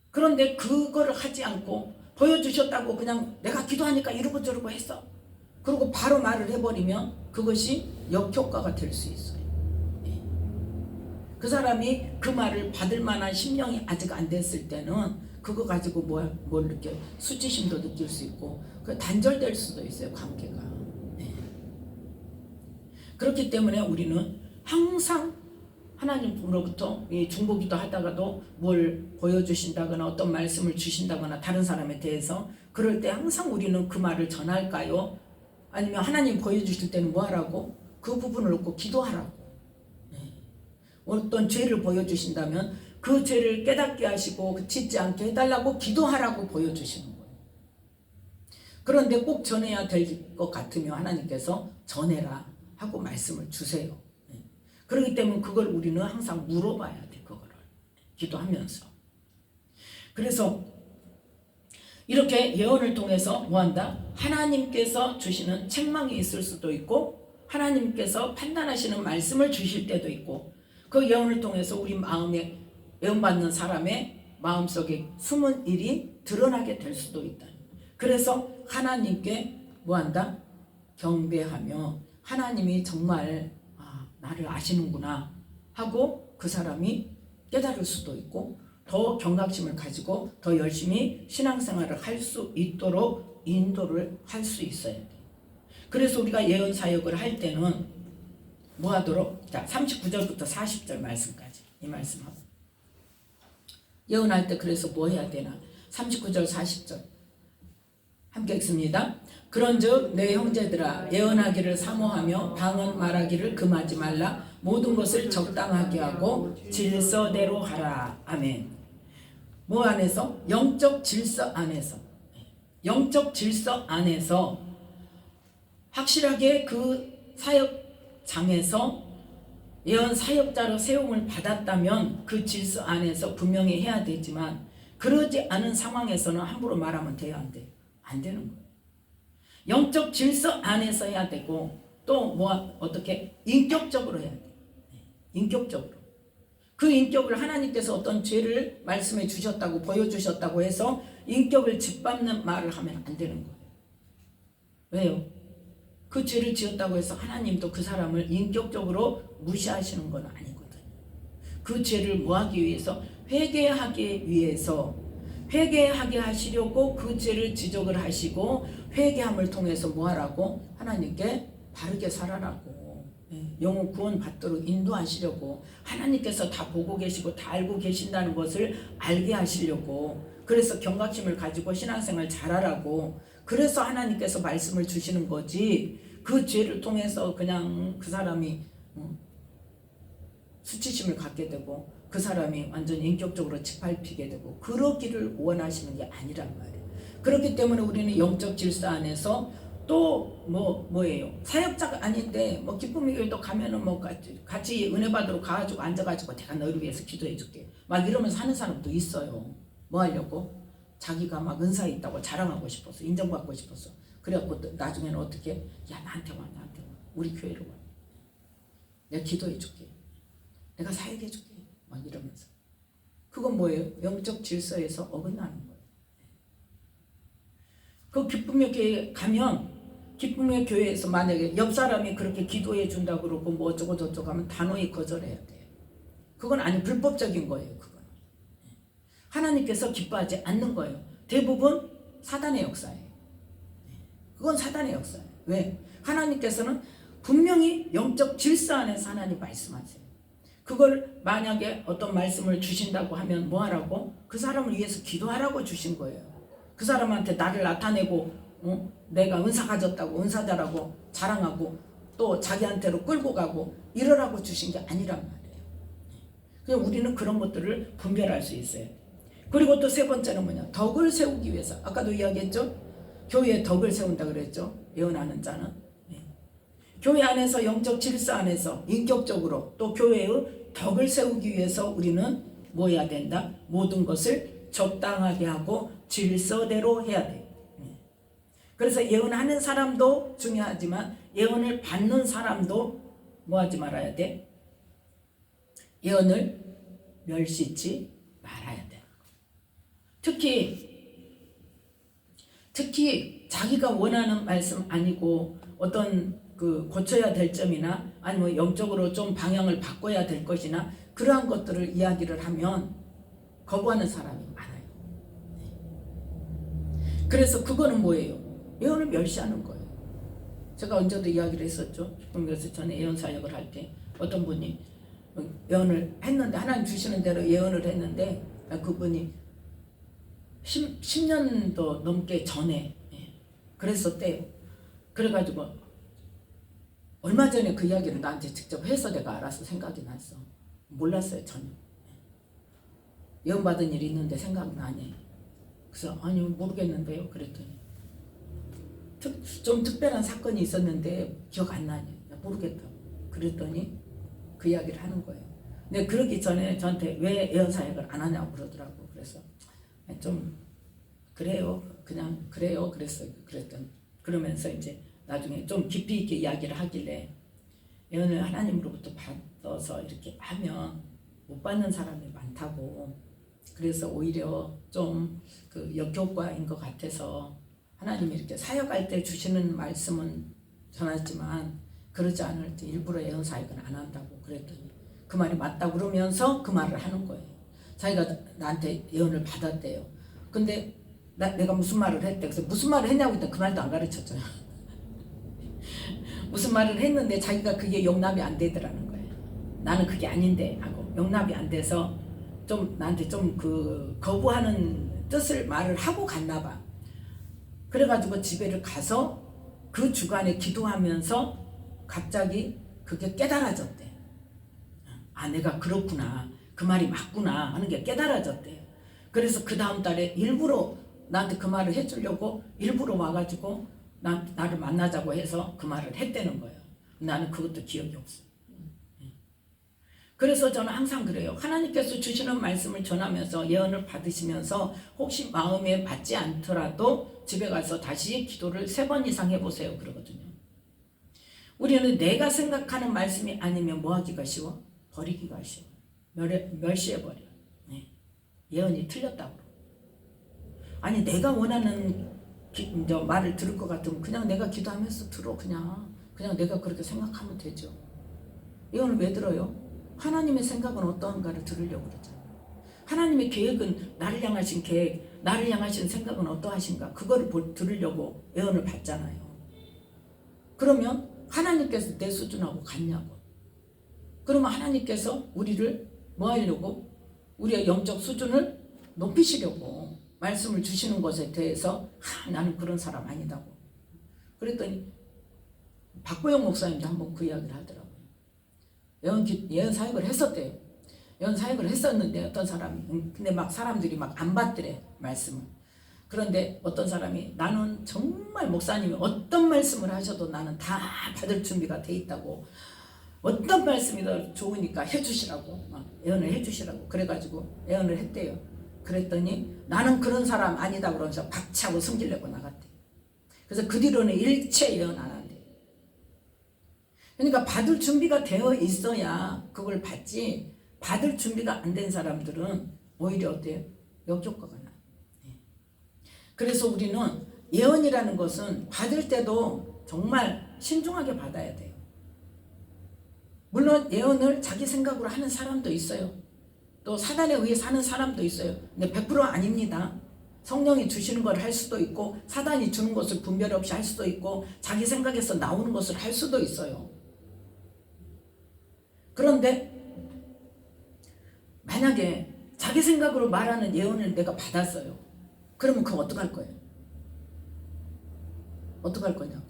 그런데 그거를 하지 않고 보여주셨다고 그냥 내가 기도하니까 이러고 저러고 했어. 그리고 바로 말을 해버리면 그것이 역효과가 될 수 있어요. 그 사람이 그 말을 받을 만한 심령이 아직 안 됐을 때는 그거 가지고 뭘 이렇게 수치심도 느낄 수 있고 단절될 수도 있어요, 관계가. 그렇기 때문에 우리는 항상 하나님으로부터 중보기도 하다가도 뭘 보여주신다거나 어떤 말씀을 주신다거나 다른 사람에 대해서 그럴 때 항상 우리는 그 말을 전할까요? 아니면 하나님 보여주실 때는 뭐 하라고? 그 부분을 놓고 기도하라고. 어떤 죄를 보여주신다면 그 죄를 깨닫게 하시고 짓지 않게 해달라고 기도하라고 보여주시는 거예요. 그런데 꼭 전해야 될 것 같으면 하나님께서 전해라 하고 말씀을 주세요. 그렇기 때문에 그걸 우리는 항상 물어봐야 돼. 그거를 기도하면서. 그래서 이렇게 예언을 통해서 뭐한다? 하나님께서 주시는 책망이 있을 수도 있고 하나님께서 판단하시는 말씀을 주실 때도 있고, 그 예언을 통해서 우리 마음에 예언받는 사람의 마음속에 숨은 일이 드러나게 될 수도 있다. 그래서 하나님께 뭐한다? 경배하며 하나님이 정말 나를 아시는구나 하고 그 사람이 깨달을 수도 있고 더 경각심을 가지고 더 열심히 신앙생활을 할 수 있도록 인도를 할 수 있어야 돼. 그래서 우리가 예언 사역을 할 때는 뭐 하도록? 자, 39절부터 40절 말씀까지 이 말씀하고 예언할 때 그래서 뭐 해야 되나? 39절 40절 함께 읽습니다. 그런즉 내 형제들아 예언하기를 사모하며 방언 말하기를 금하지 말라. 모든 것을 적당하게 하고 질서대로 하라. 아멘. 뭐 안에서? 영적 질서 안에서. 영적 질서 안에서 확실하게 그 사역장에서 예언 사역자로 세움을 받았다면 그 질서 안에서 분명히 해야 되지만 그러지 않은 상황에서는 함부로 말하면 돼요, 안 돼요? 안 되는 거예요. 영적 질서 안에서 해야 되고 또 어떻게 인격적으로 해야 돼. 인격적으로. 그 인격을 하나님께서 어떤 죄를 말씀해 주셨다고 보여주셨다고 해서 인격을 짓밟는 말을 하면 안 되는 거예요. 왜요? 그 죄를 지었다고 해서 하나님도 그 사람을 인격적으로 무시하시는 건 아니거든요. 그 죄를 뭐하기 위해서? 회개하기 위해서, 회개하게 하시려고 그 죄를 지적을 하시고 회개함을 통해서 뭐하라고? 하나님께 바르게 살아라고, 영혼 구원 받도록 인도하시려고, 하나님께서 다 보고 계시고 다 알고 계신다는 것을 알게 하시려고, 그래서 경각심을 가지고 신앙생활 잘하라고, 그래서 하나님께서 말씀을 주시는 거지, 그 죄를 통해서 그냥 그 사람이 수치심을 갖게 되고 그 사람이 완전 인격적으로 짓밟히게 되고 그러기를 원하시는 게 아니란 말이에요. 그렇기 때문에 우리는 영적 질서 안에서 또 뭐예요? 사역자가 아닌데 뭐 기쁨의 교회도 가면은 뭐 같이 은혜 받으러 가가지고 앉아가지고 내가 너를 위해서 기도해줄게 막 이러면서 하는 사람도 있어요. 뭐 하려고? 자기가 막 은사 있다고 자랑하고 싶어서, 인정받고 싶어서. 그래갖고 나중에는 어떻게? 야, 나한테 와, 나한테 와. 우리 교회로 와. 내가 기도해줄게. 내가 사역해줄게. 막 이러면서. 그건 뭐예요? 영적 질서에서 어긋나는 거예요. 그 기쁨의 교회에 가면, 기쁨의 교회에서 만약에 옆 사람이 그렇게 기도해 준다고 그러고 뭐 어쩌고 저쩌고 하면 단호히 거절해야 돼요. 그건 아니, 불법적인 거예요. 그건 하나님께서 기뻐하지 않는 거예요. 대부분 사단의 역사예요. 그건 사단의 역사예요. 왜? 하나님께서는 분명히 영적 질서 안에서 하나님 말씀하세요. 그걸 만약에 어떤 말씀을 주신다고 하면 뭐 하라고? 그 사람을 위해서 기도하라고 주신 거예요. 그 사람한테 나를 나타내고 내가 은사 가졌다고, 은사자라고 자랑하고 또 자기한테로 끌고 가고 이러라고 주신 게 아니란 말이에요. 그래서 우리는 그런 것들을 분별할 수 있어요. 그리고 또 세 번째는 뭐냐? 덕을 세우기 위해서. 아까도 이야기했죠? 교회에 덕을 세운다 그랬죠? 예언하는 자는. 교회 안에서 영적 질서 안에서 인격적으로 또 교회의 덕을 세우기 위해서 우리는 뭐 해야 된다? 모든 것을 적당하게 하고 질서대로 해야 돼요. 그래서 예언하는 사람도 중요하지만 예언을 받는 사람도 뭐 하지 말아야 돼? 예언을 멸시치 말아야 돼. 특히 자기가 원하는 말씀 아니고 어떤 그 고쳐야 될 점이나 아니면 영적으로 좀 방향을 바꿔야 될 것이나 그러한 것들을 이야기를 하면 거부하는 사람이 많아요. 그래서 그거는 뭐예요? 예언을 멸시하는 거예요. 제가 언제도 이야기를 했었죠. 그래서 전에 예언 사역을 할 때 어떤 분이 예언을 했는데, 하나님 주시는 대로 예언을 했는데 그분이 10년도 넘게 전에 그랬었대요. 그래가지고 얼마 전에 그 이야기를 나한테 직접 해서 내가 알아서 생각이 났어. 몰랐어요, 전혀. 예언받은 일이 있는데 생각나네. 그래서 아니 모르겠는데요. 그랬더니 좀 특별한 사건이 있었는데 기억 안 나네. 모르겠다고. 그랬더니 그 이야기를 하는 거예요. 근데 그러기 전에 저한테 왜 예언 사역을 안 하냐고 그러더라고. 그래서 좀 그래요. 그냥 그래요. 그랬어요. 그러면서 이제 나중에 좀 깊이 있게 이야기를 하길래 예언을 하나님으로부터 받아서 이렇게 하면 못 받는 사람이 많다고. 그래서 오히려 좀 그 역효과인 것 같아서 하나님이 이렇게 사역할 때 주시는 말씀은 전하지만 그러지 않을 때 일부러 예언 사역은 안 한다고 그랬더니 그 말이 맞다고 그러면서 그 말을 하는 거예요. 자기가 나한테 예언을 받았대요. 근데 내가 무슨 말을 했대. 그래서 무슨 말을 했냐고 했더니 그 말도 안 가르쳐줘요. 무슨 말을 했는데 자기가 그게 용납이 안 되더라는 거예요. 나는 그게 아닌데 하고 용납이 안 돼서 좀 나한테 좀 그 거부하는 뜻을 말을 하고 갔나 봐. 그래가지고 집에를 가서 그 주간에 기도하면서 갑자기 그게 깨달아졌대. 아, 내가 그렇구나. 그 말이 맞구나 하는 게 깨달아졌대. 그래서 그 다음 달에 일부러 나한테 그 말을 해주려고 일부러 와가지고 나를 만나자고 해서 그 말을 했다는 거예요. 나는 그것도 기억이 없어. 그래서 저는 항상 그래요. 하나님께서 주시는 말씀을 전하면서 예언을 받으시면서 혹시 마음에 맞지 않더라도 집에 가서 다시 기도를 3번 이상 해보세요. 그러거든요. 우리는 내가 생각하는 말씀이 아니면 뭐 하기가 쉬워? 버리기가 쉬워. 멸시해버려. 네. 예언이 틀렸다고. 아니 내가 원하는 말을 들을 것 같으면 그냥 내가 기도하면서 들어. 그냥 내가 그렇게 생각하면 되죠. 예언을 왜 들어요? 하나님의 생각은 어떠한가를 들으려고 그러잖아요. 하나님의 계획은 나를 향하신 계획, 나를 향하신 생각은 어떠하신가, 그거를 들으려고 예언을 받잖아요. 그러면 하나님께서 내 수준하고 같냐고. 그러면 하나님께서 우리를 뭐 하려고? 우리의 영적 수준을 높이시려고 말씀을 주시는 것에 대해서 나는 그런 사람 아니다고. 그랬더니 박보영 목사님도 한번 그 이야기를 하더라고요. 예언 사역을 했었대요. 예언 사역을 했었는데 어떤 사람이 근데 막 사람들이 막 안 받더래 말씀을. 그런데 어떤 사람이 나는 정말 목사님이 어떤 말씀을 하셔도 나는 다 받을 준비가 돼 있다고, 어떤 말씀이 더 좋으니까 해주시라고, 막 예언을 해주시라고 그래가지고 예언을 했대요. 그랬더니 나는 그런 사람 아니다 그러면서 박차고 성질내고 나갔대. 그래서 그 뒤로는 일체 예언 안 한대. 그러니까 받을 준비가 되어 있어야 그걸 받지, 받을 준비가 안 된 사람들은 오히려 어때요? 역효과가 나요. 그래서 우리는 예언이라는 것은 받을 때도 정말 신중하게 받아야 돼요. 물론 예언을 자기 생각으로 하는 사람도 있어요. 또 사단에 의해 사는 사람도 있어요. 근데 100% 아닙니다. 성령이 주시는 걸 할 수도 있고, 사단이 주는 것을 분별 없이 할 수도 있고, 자기 생각에서 나오는 것을 할 수도 있어요. 그런데 만약에 자기 생각으로 말하는 예언을 내가 받았어요. 그러면 그거 어떡할 거예요? 어떡할 거냐고.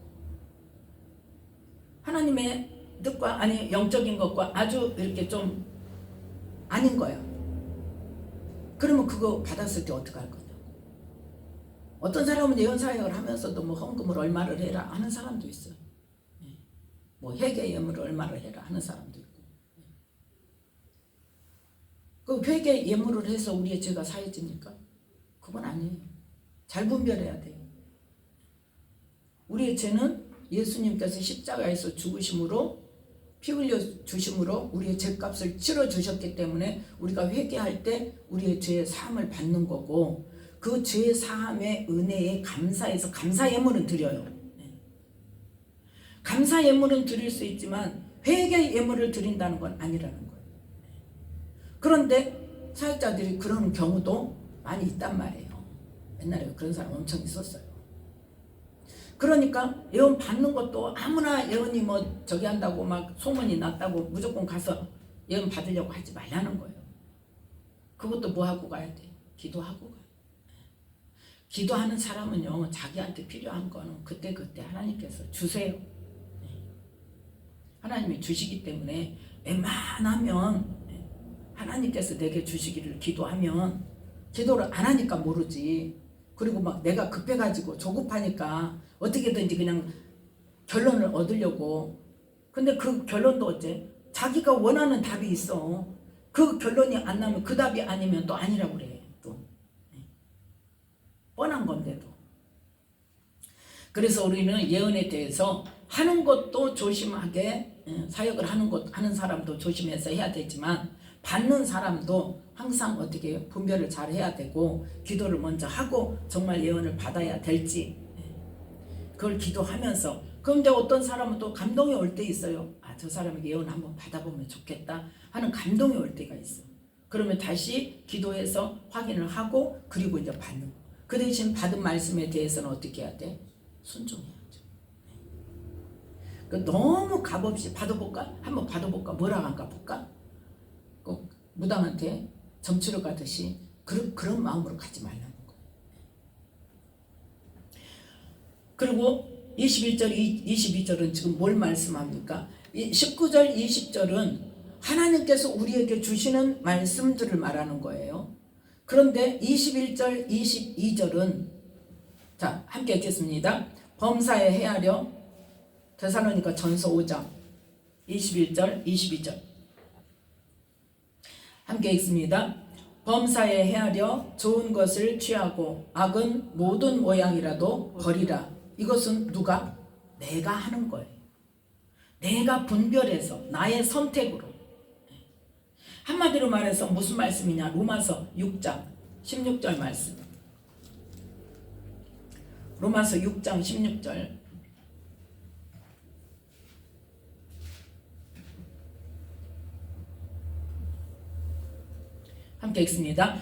하나님의 뜻과 아니 영적인 것과 아주 이렇게 좀 아닌 거야. 그러면 그거 받았을 때 어떡할 거냐고. 어떤 사람은 예언 사역을 하면서도 뭐 헌금을 얼마를 해라 하는 사람도 있어요. 뭐 회개 예물을 얼마를 해라 하는 사람도 있고. 그 회개 예물을 해서 우리의 죄가 사해집니까? 그건 아니에요. 잘 분별해야 돼요. 우리의 죄는 예수님께서 십자가에서 죽으심으로, 피 흘려 주심으로 우리의 죄값을 치러 주셨기 때문에 우리가 회개할 때 우리의 죄의 사함을 받는 거고, 그 죄의 사함의 은혜에 감사해서 감사 예물은 드려요. 감사 예물은 드릴 수 있지만 회개 예물을 드린다는 건 아니라는 거예요. 그런데 사역자들이 그런 경우도 많이 있단 말이에요. 옛날에 그런 사람 엄청 있었어요. 그러니까 예언 받는 것도 아무나 예언이 뭐 저기 한다고 막 소문이 났다고 무조건 가서 예언 받으려고 하지 말라는 거예요. 그것도 뭐 하고 가야 돼? 기도하고 가요. 기도하는 사람은요, 자기한테 필요한 거는 그때그때 하나님께서 주세요. 하나님이 주시기 때문에 웬만하면 하나님께서 내게 주시기를 기도하면, 기도를 안 하니까 모르지. 그리고 막 내가 급해가지고 조급하니까 어떻게든지 그냥 결론을 얻으려고. 근데 그 결론도 어째? 자기가 원하는 답이 있어. 그 결론이 안 나면, 그 답이 아니면 또 아니라고 그래. 또 뻔한 건데도. 그래서 우리는 예언에 대해서 하는 것도 조심하게, 사역을 하는 사람도 조심해서 해야 되지만, 받는 사람도 항상 어떻게 해요? 분별을 잘 해야 되고, 기도를 먼저 하고 정말 예언을 받아야 될지 그걸 기도하면서. 그런데 어떤 사람은 또 감동이 올 때 있어요. 아, 저 사람에게 예언 한번 받아보면 좋겠다 하는 감동이 올 때가 있어. 그러면 다시 기도해서 확인을 하고 그리고 이제 받는 거. 그 대신 받은 말씀에 대해서는 어떻게 해야 돼? 순종해야죠. 너무 값없이 받아볼까? 한번 받아볼까? 뭐라고 한가 볼까? 꼭 무당한테 점치러 가듯이 그런 마음으로 가지 말라는 거예요. 그리고 21절, 22절은 지금 뭘 말씀합니까? 19절, 20절은 하나님께서 우리에게 주시는 말씀들을 말하는 거예요. 그런데 21절, 22절은 자, 함께 읽겠습니다. 범사에 헤아려, 데살로니가 전서 5장 21절, 22절 함께 읽습니다. 범사에 헤아려 좋은 것을 취하고 악은 모든 모양이라도 버리라. 이것은 누가? 내가 하는 거예요. 내가 분별해서 나의 선택으로. 한마디로 말해서 무슨 말씀이냐? 로마서 6장 16절 말씀. 로마서 6장 16절. 함께 읽습니다.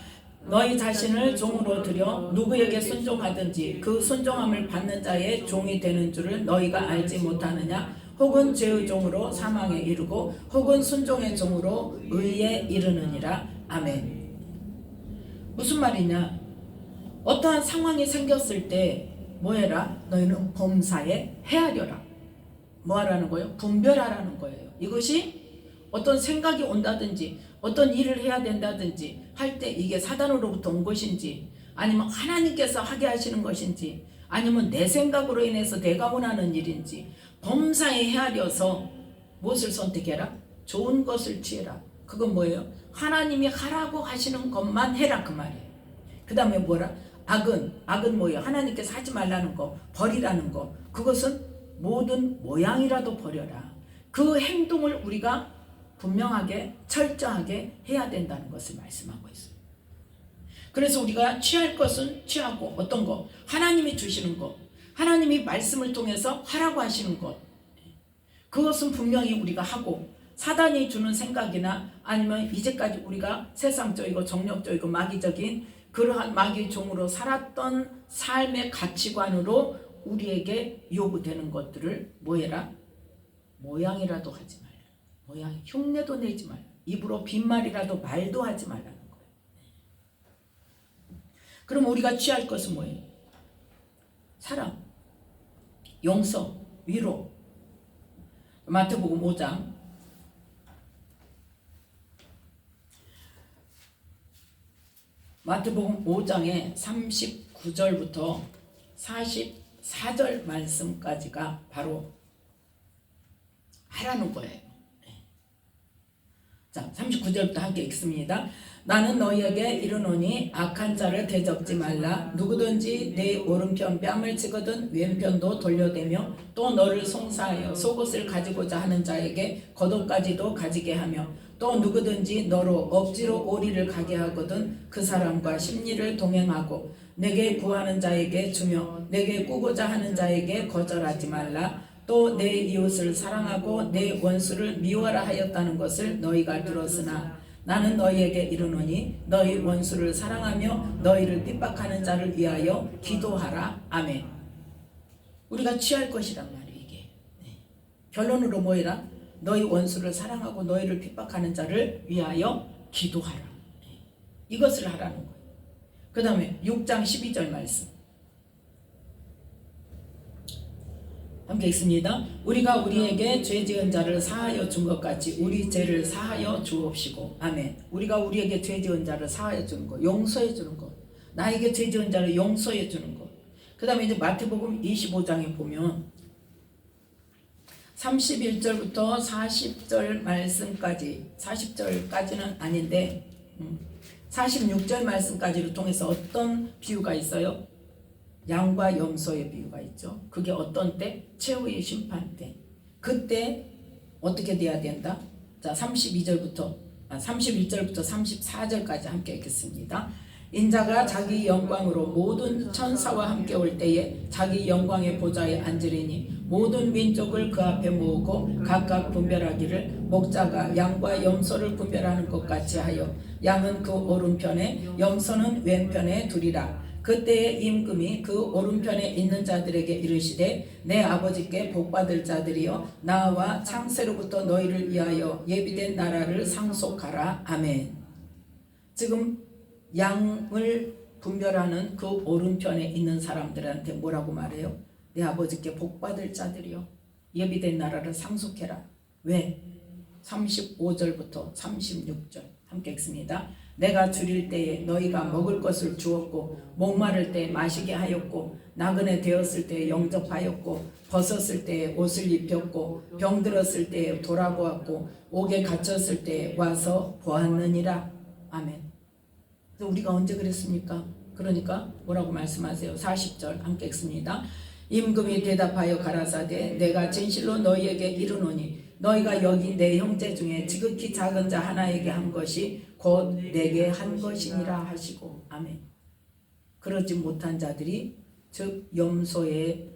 너희 자신을 종으로 들여 누구에게 순종하든지 그 순종함을 받는 자의 종이 되는 줄을 너희가 알지 못하느냐? 혹은 죄의 종으로 사망에 이르고 혹은 순종의 종으로 의에 이르느니라. 아멘. 무슨 말이냐? 어떠한 상황이 생겼을 때 뭐해라? 너희는 범사에 헤아려라. 뭐하라는 거예요? 분별하라는 거예요. 이것이 어떤 생각이 온다든지 어떤 일을 해야 된다든지 할 때 이게 사단으로부터 온 것인지 아니면 하나님께서 하게 하시는 것인지 아니면 내 생각으로 인해서 내가 원하는 일인지 범사에 헤아려서 무엇을 선택해라? 좋은 것을 취해라. 그건 뭐예요? 하나님이 하라고 하시는 것만 해라 그 말이에요. 그 다음에 뭐라? 악은 뭐예요? 하나님께서 하지 말라는 거, 버리라는 거. 그것은 모든 모양이라도 버려라. 그 행동을 우리가 분명하게 철저하게 해야 된다는 것을 말씀하고 있어요. 그래서 우리가 취할 것은 취하고 어떤 거? 하나님이 주시는 것, 하나님이 말씀을 통해서 하라고 하시는 것, 그것은 분명히 우리가 하고 사단이 주는 생각이나 아니면 이제까지 우리가 세상적이고 정력적이고 마귀적인 그러한 마귀의 종으로 살았던 삶의 가치관으로 우리에게 요구되는 것들을 뭐해라? 모양이라도 하지 말라. 모양, 흉내도 내지 말라. 입으로 빈말이라도 말도 하지 말라는 거예요. 그럼 우리가 취할 것은 뭐예요? 사랑, 용서, 위로. 마태복음 5장 마태복음 5장의 39절부터 44절 말씀까지가 바로 하라는 거예요. 자, 39절부터 함께 읽습니다. 나는 너희에게 이르노니 악한 자를 대적지 말라. 누구든지 내 오른편 뺨을 치거든 왼편도 돌려대며 또 너를 송사하여 속옷을 가지고자 하는 자에게 겉옷까지도 가지게 하며 또 누구든지 너로 억지로 오리를 가게 하거든 그 사람과 심리를 동행하고 내게 구하는 자에게 주며 내게 꾸고자 하는 자에게 거절하지 말라. 또 내 이웃을 사랑하고 내 원수를 미워라 하였다는 것을 너희가 들었으나 나는 너희에게 이르노니 너희 원수를 사랑하며 너희를 핍박하는 자를 위하여 기도하라. 아멘. 우리가 취할 것이란 말이에요. 이게 결론으로 뭐해라? 너희 원수를 사랑하고 너희를 핍박하는 자를 위하여 기도하라. 이것을 하라는 거예요. 그 다음에 6장 12절 말씀 함께 읽습니다. 우리가 우리에게 죄 지은 자를 사하여 준 것 같이 우리 죄를 사하여 주옵시고. 아멘. 우리가 우리에게 죄 지은 자를 사하여 주는 것, 용서해 주는 것, 나에게 죄 지은 자를 용서해 주는 것. 그 다음에 이제 마태복음 25장에 보면 31절부터 40절 말씀까지, 40절까지는 아닌데 46절 말씀까지를 통해서 어떤 비유가 있어요? 양과 염소의 비유가 있죠. 그게 어떤 때? 최후의 심판 때. 그때 어떻게 돼야 된다? 자, 31절부터 34절까지 함께 읽겠습니다. 인자가 자기 영광으로 모든 천사와 함께 올 때에 자기 영광의 보좌에 앉으리니 모든 민족을 그 앞에 모으고 각각 분별하기를 목자가 양과 염소를 분별하는 것 같이 하여 양은 그 오른편에 염소는 왼편에 두리라. 그때에 임금이 그 오른편에 있는 자들에게 이르시되 내 아버지께 복받을 자들이여 나와 창세로부터 너희를 위하여 예비된 나라를 상속하라. 아멘. 지금 양을 분별하는 그 오른편에 있는 사람들한테 뭐라고 말해요? 내 아버지께 복받을 자들이여 예비된 나라를 상속해라. 왜? 35절부터 36절 함께 읽습니다. 내가 줄일 때에 너희가 먹을 것을 주었고 목마를 때 마시게 하였고 나그네 되었을 때에 영접하였고 벗었을 때에 옷을 입혔고 병들었을 때에 돌아보았고 옥에 갇혔을 때에 와서 보았느니라. 아멘. 우리가 언제 그랬습니까? 그러니까 뭐라고 말씀하세요? 40절 함께 읽습니다. 임금이 대답하여 가라사대 내가 진실로 너희에게 이르노니 너희가 여기 내 형제 중에 지극히 작은 자 하나에게 한 것이 곧 내게 한 것이니라 하시고. 아멘. 그러지 못한 자들이 즉 염소의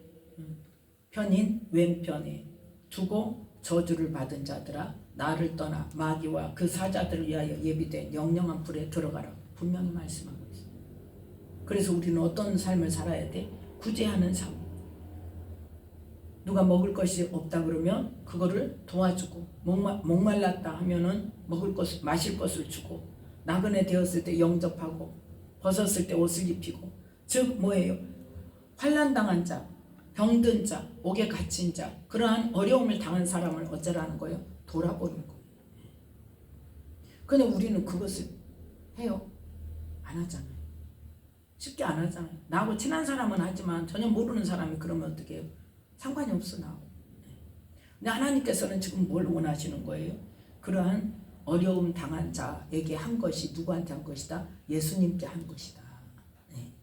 편인 왼편에 두고 저주를 받은 자들아, 나를 떠나 마귀와 그 사자들을 위하여 예비된 영영한 불에 들어가라. 분명히 말씀하고 있어요. 그래서 우리는 어떤 삶을 살아야 돼? 구제하는 삶. 누가 먹을 것이 없다 그러면 그거를 도와주고, 목말랐다 하면은 먹을 것, 마실 것을 주고, 나그네 되었을 때 영접하고, 벗었을 때 옷을 입히고. 즉 뭐예요? 환난 당한 자, 병든 자, 옥에 갇힌 자, 그러한 어려움을 당한 사람을 어쩌라는 거예요? 돌아보는 거예요. 근데 우리는 그것을 해요? 안 하잖아요. 쉽게 안 하잖아요. 나하고 친한 사람은 하지만 전혀 모르는 사람이 그러면 어떻게 해요? 상관이 없어 나하고. 근데 하나님께서는 지금 뭘 원하시는 거예요? 그러한 어려움 당한 자에게 한 것이 누구한테 한 것이다? 예수님께 한 것이다. 네.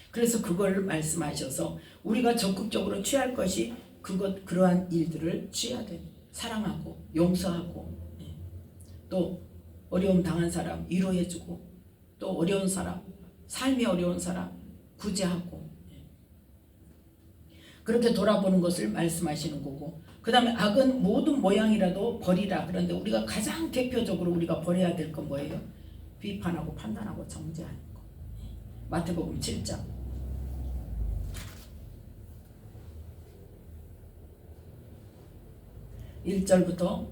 그래서 그걸 말씀하셔서 우리가 적극적으로 취할 것이 그러한 일들을 취해야 돼. 사랑하고 용서하고, 네. 또 어려움 당한 사람 위로해주고, 또 어려운 사람, 삶이 어려운 사람 구제하고, 그렇게 돌아보는 것을 말씀하시는 거고, 그 다음에 악은 모든 모양이라도 버리라. 그런데 우리가 가장 대표적으로 우리가 버려야 될 건 뭐예요? 비판하고 판단하고 정죄하는 거. 마태복음 7장 1절부터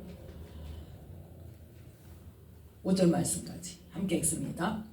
5절 말씀까지 함께 읽습니다.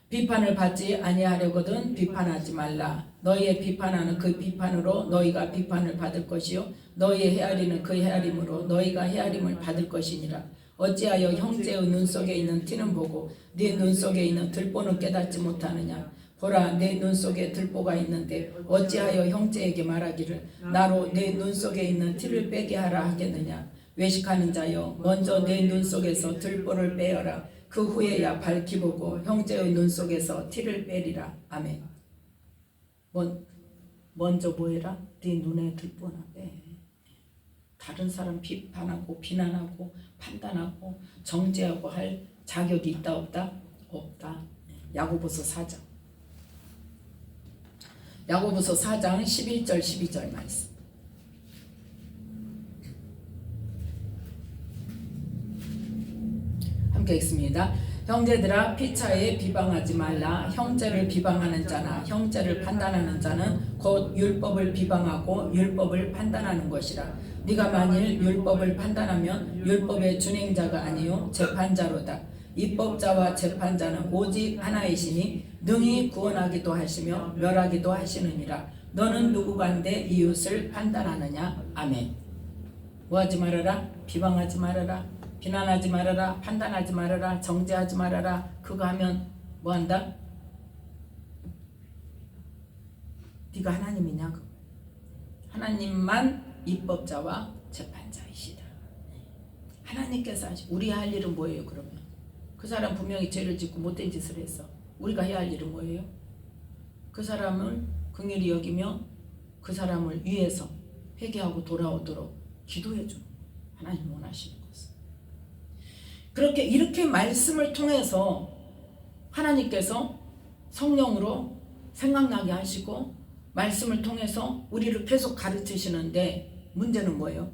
비판을 받지 아니하려거든 비판하지 말라. 너희의 비판하는 그 비판으로 너희가 비판을 받을 것이요 너희의 헤아리는 그 헤아림으로 너희가 헤아림을 받을 것이니라. 어찌하여 형제의 눈 속에 있는 티는 보고 네 눈 속에 있는 들보는 깨닫지 못하느냐. 보라, 내 눈 속에 들보가 있는데 어찌하여 형제에게 말하기를 나로 내 눈 속에 있는 티를 빼게 하라 하겠느냐. 외식하는 자여, 먼저 내 눈 속에서 들보를 빼어라. 그 후에야 밝히 보고 형제의 눈 속에서 티를 빼리라. 아멘. 먼저 뭐해라? 네 눈에 들보나 빼. 다른 사람 비판하고 비난하고 판단하고 정죄하고 할 자격이 있다 없다? 없다. 야고보서 4장 11절 12절 말씀. 함께 읽습니다. 형제들아, 피차에 비방하지 말라. 형제를 비방하는 자나 형제를 판단하는 자는 곧 율법을 비방하고 율법을 판단하는 것이라. 네가 만일 율법을 판단하면 율법의 준행자가 아니요 재판자로다. 입법자와 재판자는 오직 하나이시니 능히 구원하기도 하시며 멸하기도 하시느니라. 너는 누구간데 이웃을 판단하느냐. 아멘. 뭐하지 말아라? 비방하지 말아라. 비난하지 말아라. 판단하지 말아라. 정죄하지 말아라. 그거 하면 뭐한다? 네가 하나님이냐? 하나님만 입법자와 재판자이시다. 하나님께서 우리 할 일은 뭐예요? 그러면 그 사람 분명히 죄를 짓고 못된 짓을 했어. 우리가 해야 할 일은 뭐예요? 그 사람을 긍휼히 여기며 그 사람을 위해서 회개하고 돌아오도록 기도해 주는 하나님 원하시는 것은. 그렇게 이렇게 말씀을 통해서 하나님께서 성령으로 생각나게 하시고 말씀을 통해서 우리를 계속 가르치시는데 문제는 뭐예요?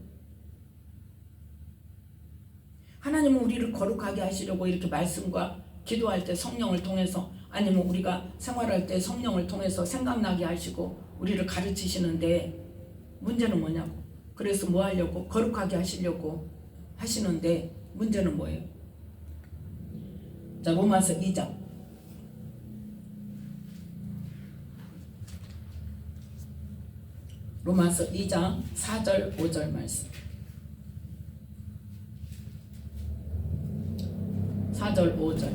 하나님은 우리를 거룩하게 하시려고 이렇게 말씀과 기도할 때 성령을 통해서, 아니면 우리가 생활할 때 성령을 통해서 생각나게 하시고 우리를 가르치시는데 문제는 뭐냐고. 그래서 뭐 하려고? 거룩하게 하시려고 하시는데 문제는 뭐예요? 자, 로마서 2장 로마서 2장 4절 5절 말씀. 4절 5절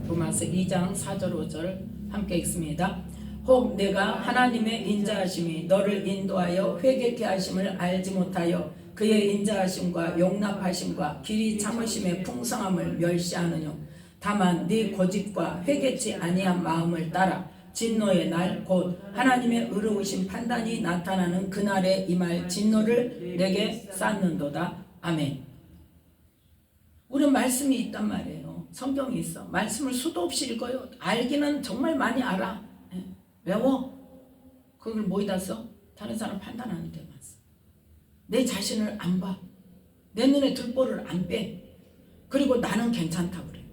로마서 2장 4절 5절 함께 읽습니다. 혹 내가 하나님의 인자하심이 너를 인도하여 회개케 하심을 알지 못하여 그의 인자하심과 용납하심과 길이 참으심의 풍성함을 멸시하느뇨. 다만 네 고집과 회개치 아니한 마음을 따라 진노의 날 곧 하나님의 의로우신 판단이 나타나는 그날에 임할 진노를 내게 쌓는도다. 아멘. 우리는 말씀이 있단 말이에요. 성경이 있어. 말씀을 수도 없이 읽어요. 알기는 정말 많이 알아. 외워. 그걸 뭐에다 써? 다른 사람 판단하는 데만 써. 내 자신을 안 봐. 내 눈에 들보를 안 빼. 그리고 나는 괜찮다 그래.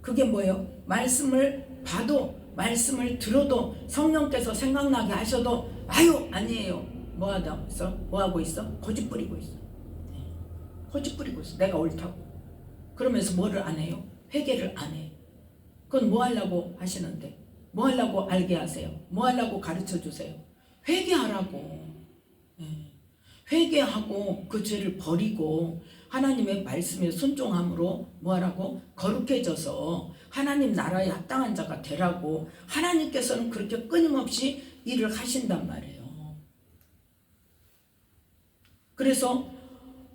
그게 뭐예요? 말씀을 봐도 말씀을 들어도 성령께서 생각나게 하셔도 아유 아니에요. 뭐 하고 있어? 고집 부리고 있어. 고집 부리고 있어. 내가 옳다고. 그러면서 뭐를 안 해요? 회개를 안 해. 그건 뭐 하려고 하시는데? 뭐 하려고 알게 하세요? 뭐 하려고 가르쳐 주세요? 회개하라고. 회개하고 그 죄를 버리고 하나님의 말씀에 순종함으로 뭐 하라고? 거룩해져서 하나님 나라에 합당한 자가 되라고 하나님께서는 그렇게 끊임없이 일을 하신단 말이에요. 그래서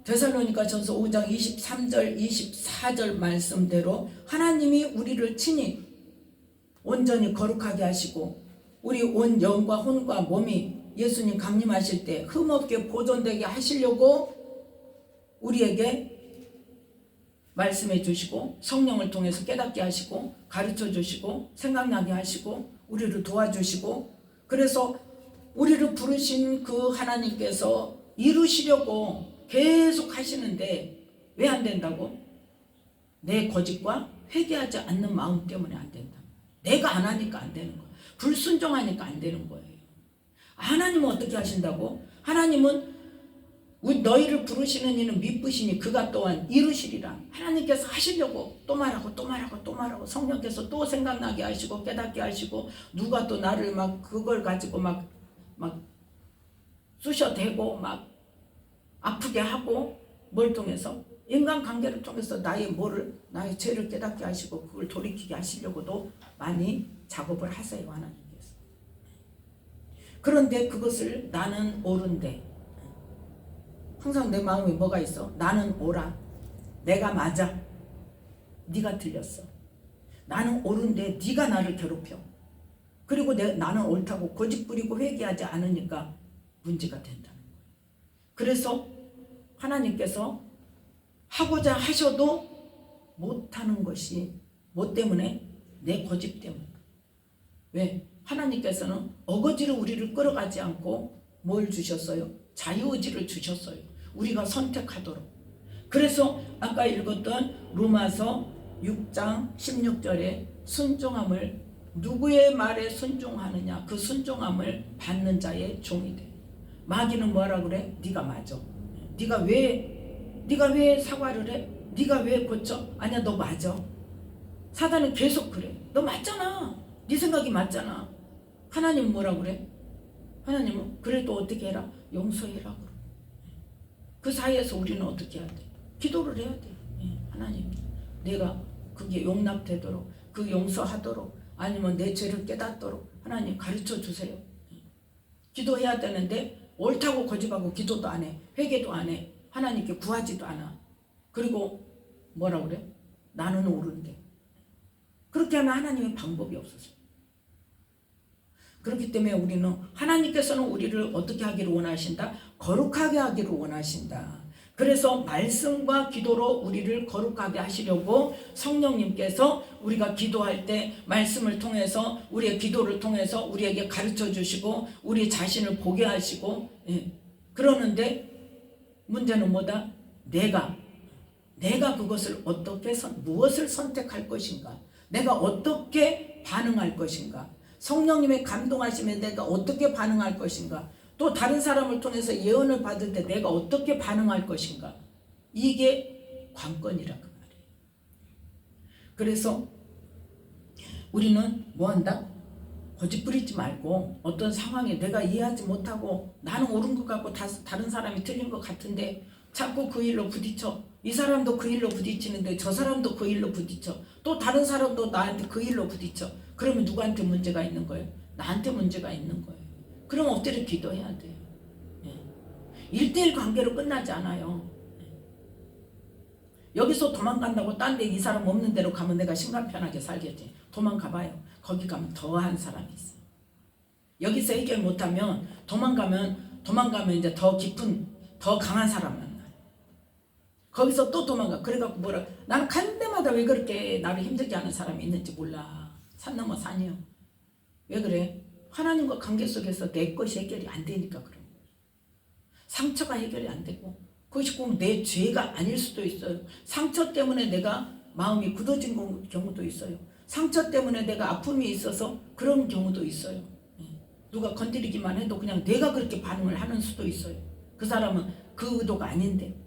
데살로니가전서 5장 23절 24절 말씀대로 하나님이 우리를 친히 온전히 거룩하게 하시고 우리 온 영과 혼과 몸이 예수님 강림하실 때 흠없게 보존되게 하시려고 우리에게 말씀해 주시고 성령을 통해서 깨닫게 하시고 가르쳐 주시고 생각나게 하시고 우리를 도와주시고 그래서 우리를 부르신 그 하나님께서 이루시려고 계속 하시는데 왜 안 된다고? 내 거짓과 회개하지 않는 마음 때문에 안 된다. 내가 안 하니까 안 되는 거야. 불순종하니까 안 되는 거예요. 하나님은 어떻게 하신다고? 하나님은 너희를 부르시는 이는 미쁘시니 그가 또한 이루시리라. 하나님께서 하시려고 또 말하고 또 말하고 또 말하고 성령께서 또 생각나게 하시고 깨닫게 하시고 누가 또 나를 막 그걸 가지고 막 쑤셔대고 막 아프게 하고 뭘 통해서? 인간관계를 통해서 나의 죄를 깨닫게 하시고 그걸 돌이키게 하시려고도 많이 작업을 하세요. 하나님께서. 그런데 그것을 나는 옳은데 항상 내 마음에 뭐가 있어? 나는 옳아. 내가 맞아. 네가 틀렸어. 나는 옳은데 네가 나를 괴롭혀. 그리고 나는 옳다고 고집 부리고 회개하지 않으니까 문제가 된다는 거예요. 그래서 하나님께서 하고자 하셔도 못하는 것이 뭐 때문에? 내 고집 때문에. 왜? 하나님께서는 어거지로 우리를 끌어가지 않고 뭘 주셨어요? 자유의지를 주셨어요. 우리가 선택하도록. 그래서 아까 읽었던 로마서 6장 16절에 순종함을 누구의 말에 순종하느냐 그 순종함을 받는 자의 종이 돼. 마귀는 뭐라 그래? 네가 맞아. 네가 왜 사과를 해? 네가 왜 고쳐? 아니야 너 맞아. 사단은 계속 그래. 너 맞잖아. 네 생각이 맞잖아. 하나님은 뭐라 그래? 하나님은 그래도 어떻게 해라? 용서해라. 그 사이에서 우리는 어떻게 해야 돼? 기도를 해야 돼. 하나님 내가 그게 용납되도록 그 용서하도록 아니면 내 죄를 깨닫도록 하나님 가르쳐 주세요. 기도해야 되는데 옳다고 거짓하고 기도도 안 해. 회개도 안 해. 하나님께 구하지도 않아. 그리고 뭐라 그래? 나는 옳은데. 그렇게 하면 하나님의 방법이 없어서. 그렇기 때문에 우리는 하나님께서는 우리를 어떻게 하기를 원하신다? 거룩하게 하기를 원하신다. 그래서 말씀과 기도로 우리를 거룩하게 하시려고 성령님께서 우리가 기도할 때 말씀을 통해서 우리의 기도를 통해서 우리에게 가르쳐 주시고 우리 자신을 보게 하시고 그러는데 문제는 뭐다? 내가 그것을 무엇을 선택할 것인가? 내가 어떻게 반응할 것인가? 성령님의 감동하심에 내가 어떻게 반응할 것인가? 또 다른 사람을 통해서 예언을 받을 때 내가 어떻게 반응할 것인가? 이게 관건이라 그 말이에요. 그래서 우리는 뭐 한다? 고집부리지 말고 어떤 상황에 내가 이해하지 못하고 나는 옳은 것 같고 다른 사람이 틀린 것 같은데 자꾸 그 일로 부딪혀. 이 사람도 그 일로 부딪히는데 저 사람도 그 일로 부딪혀. 또 다른 사람도 나한테 그 일로 부딪혀. 그러면 누구한테 문제가 있는 거예요? 나한테 문제가 있는 거예요. 그럼 엎드려 기도해야 돼요. 1대1 관계로 끝나지 않아요. 여기서 도망간다고 딴 데 이 사람 없는 데로 가면 내가 심간 편하게 살겠지. 도망가봐요. 거기 가면 더한 사람이 있어. 여기서 해결 못하면 도망가면 이제 더 깊은 더 강한 사람 만나요. 거기서 또 도망가. 그래갖고 뭐라, 나는 간 데마다 왜 그렇게 나를 힘들게 하는 사람이 있는지 몰라. 산 넘어 산이요. 왜 그래? 하나님과 관계 속에서 내 것이 해결이 안 되니까 그런 거예요. 상처가 해결이 안 되고, 그것이 꼭 내 죄가 아닐 수도 있어요. 상처 때문에 내가 마음이 굳어진 경우도 있어요. 상처 때문에 내가 아픔이 있어서 그런 경우도 있어요. 누가 건드리기만 해도 그냥 내가 그렇게 반응을 하는 수도 있어요. 그 사람은 그 의도가 아닌데.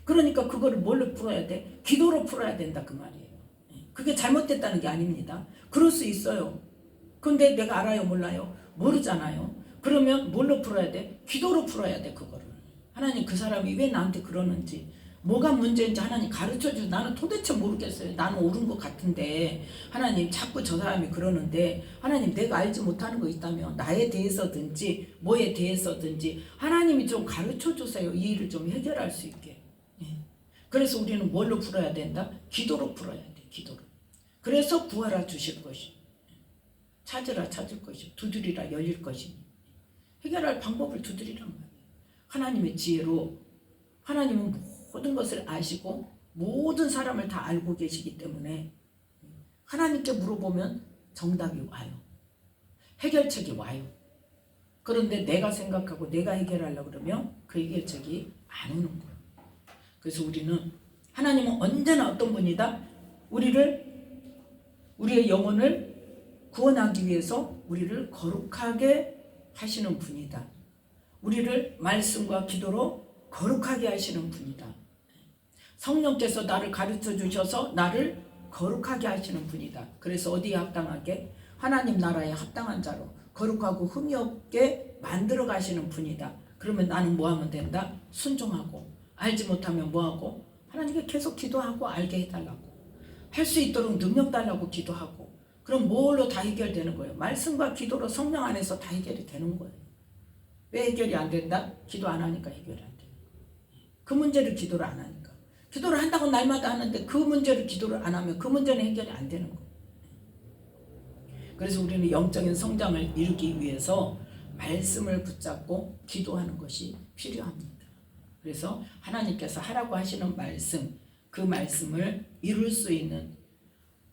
그러니까 그거를 뭘로 풀어야 돼? 기도로 풀어야 된다 그 말이에요. 그게 잘못됐다는 게 아닙니다. 그럴 수 있어요. 근데 내가 알아요 몰라요? 모르잖아요. 그러면 뭘로 풀어야 돼? 기도로 풀어야 돼 그거를. 하나님 그 사람이 왜 나한테 그러는지, 뭐가 문제인지 하나님 가르쳐주세요. 나는 도대체 모르겠어요. 나는 옳은 것 같은데 하나님 자꾸 저 사람이 그러는데, 하나님 내가 알지 못하는 거 있다면 나에 대해서든지 뭐에 대해서든지 하나님이 좀 가르쳐주세요. 이 일을 좀 해결할 수 있게. 그래서 우리는 뭘로 풀어야 된다? 기도로 풀어야 돼. 기도로. 그래서 구하라 주실 것이, 찾으라 찾을 것이, 두드리라 열릴 것이. 해결할 방법을 두드리란 말이에요. 하나님의 지혜로. 하나님은 모든 것을 아시고 모든 사람을 다 알고 계시기 때문에 하나님께 물어보면 정답이 와요. 해결책이 와요. 그런데 내가 생각하고 내가 해결하려고 그러면 그 해결책이 안 오는 거예요. 그래서 우리는, 하나님은 언제나 어떤 분이다? 우리의 영혼을 구원하기 위해서 우리를 거룩하게 하시는 분이다. 우리를 말씀과 기도로 거룩하게 하시는 분이다. 성령께서 나를 가르쳐 주셔서 나를 거룩하게 하시는 분이다. 그래서 어디에 합당하게? 하나님 나라에 합당한 자로 거룩하고 흠이 없게 만들어 가시는 분이다. 그러면 나는 뭐 하면 된다? 순종하고. 알지 못하면 뭐 하고? 하나님께 계속 기도하고 알게 해달라고. 할 수 있도록 능력 달라고 기도하고. 그럼 뭘로 다 해결되는 거예요? 말씀과 기도로 성령 안에서 다 해결이 되는 거예요. 왜 해결이 안 된다? 기도 안 하니까 해결이 안 돼요. 그 문제를 기도를 안 하니까. 기도를 한다고 날마다 하는데 그 문제를 기도를 안 하면 그 문제는 해결이 안 되는 거예요. 그래서 우리는 영적인 성장을 이루기 위해서 말씀을 붙잡고 기도하는 것이 필요합니다. 그래서 하나님께서 하라고 하시는 말씀, 그 말씀을 이룰 수 있는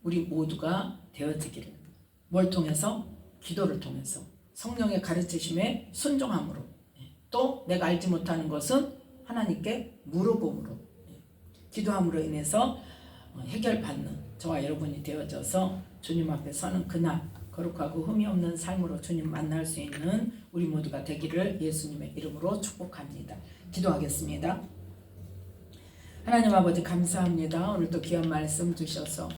우리 모두가 되어지기를. 뭘 통해서? 기도를 통해서. 성령의 가르치심에 순종함으로. 또 내가 알지 못하는 것은 하나님께 물어봄으로. 기도함으로 인해서 해결받는 저와 여러분이 되어져서 주님 앞에 서는 그날 거룩하고 흠이 없는 삶으로 주님 만날 수 있는 우리 모두가 되기를 예수님의 이름으로 축복합니다. 기도하겠습니다. 하나님 아버지 감사합니다. 오늘도 귀한 말씀 주셔서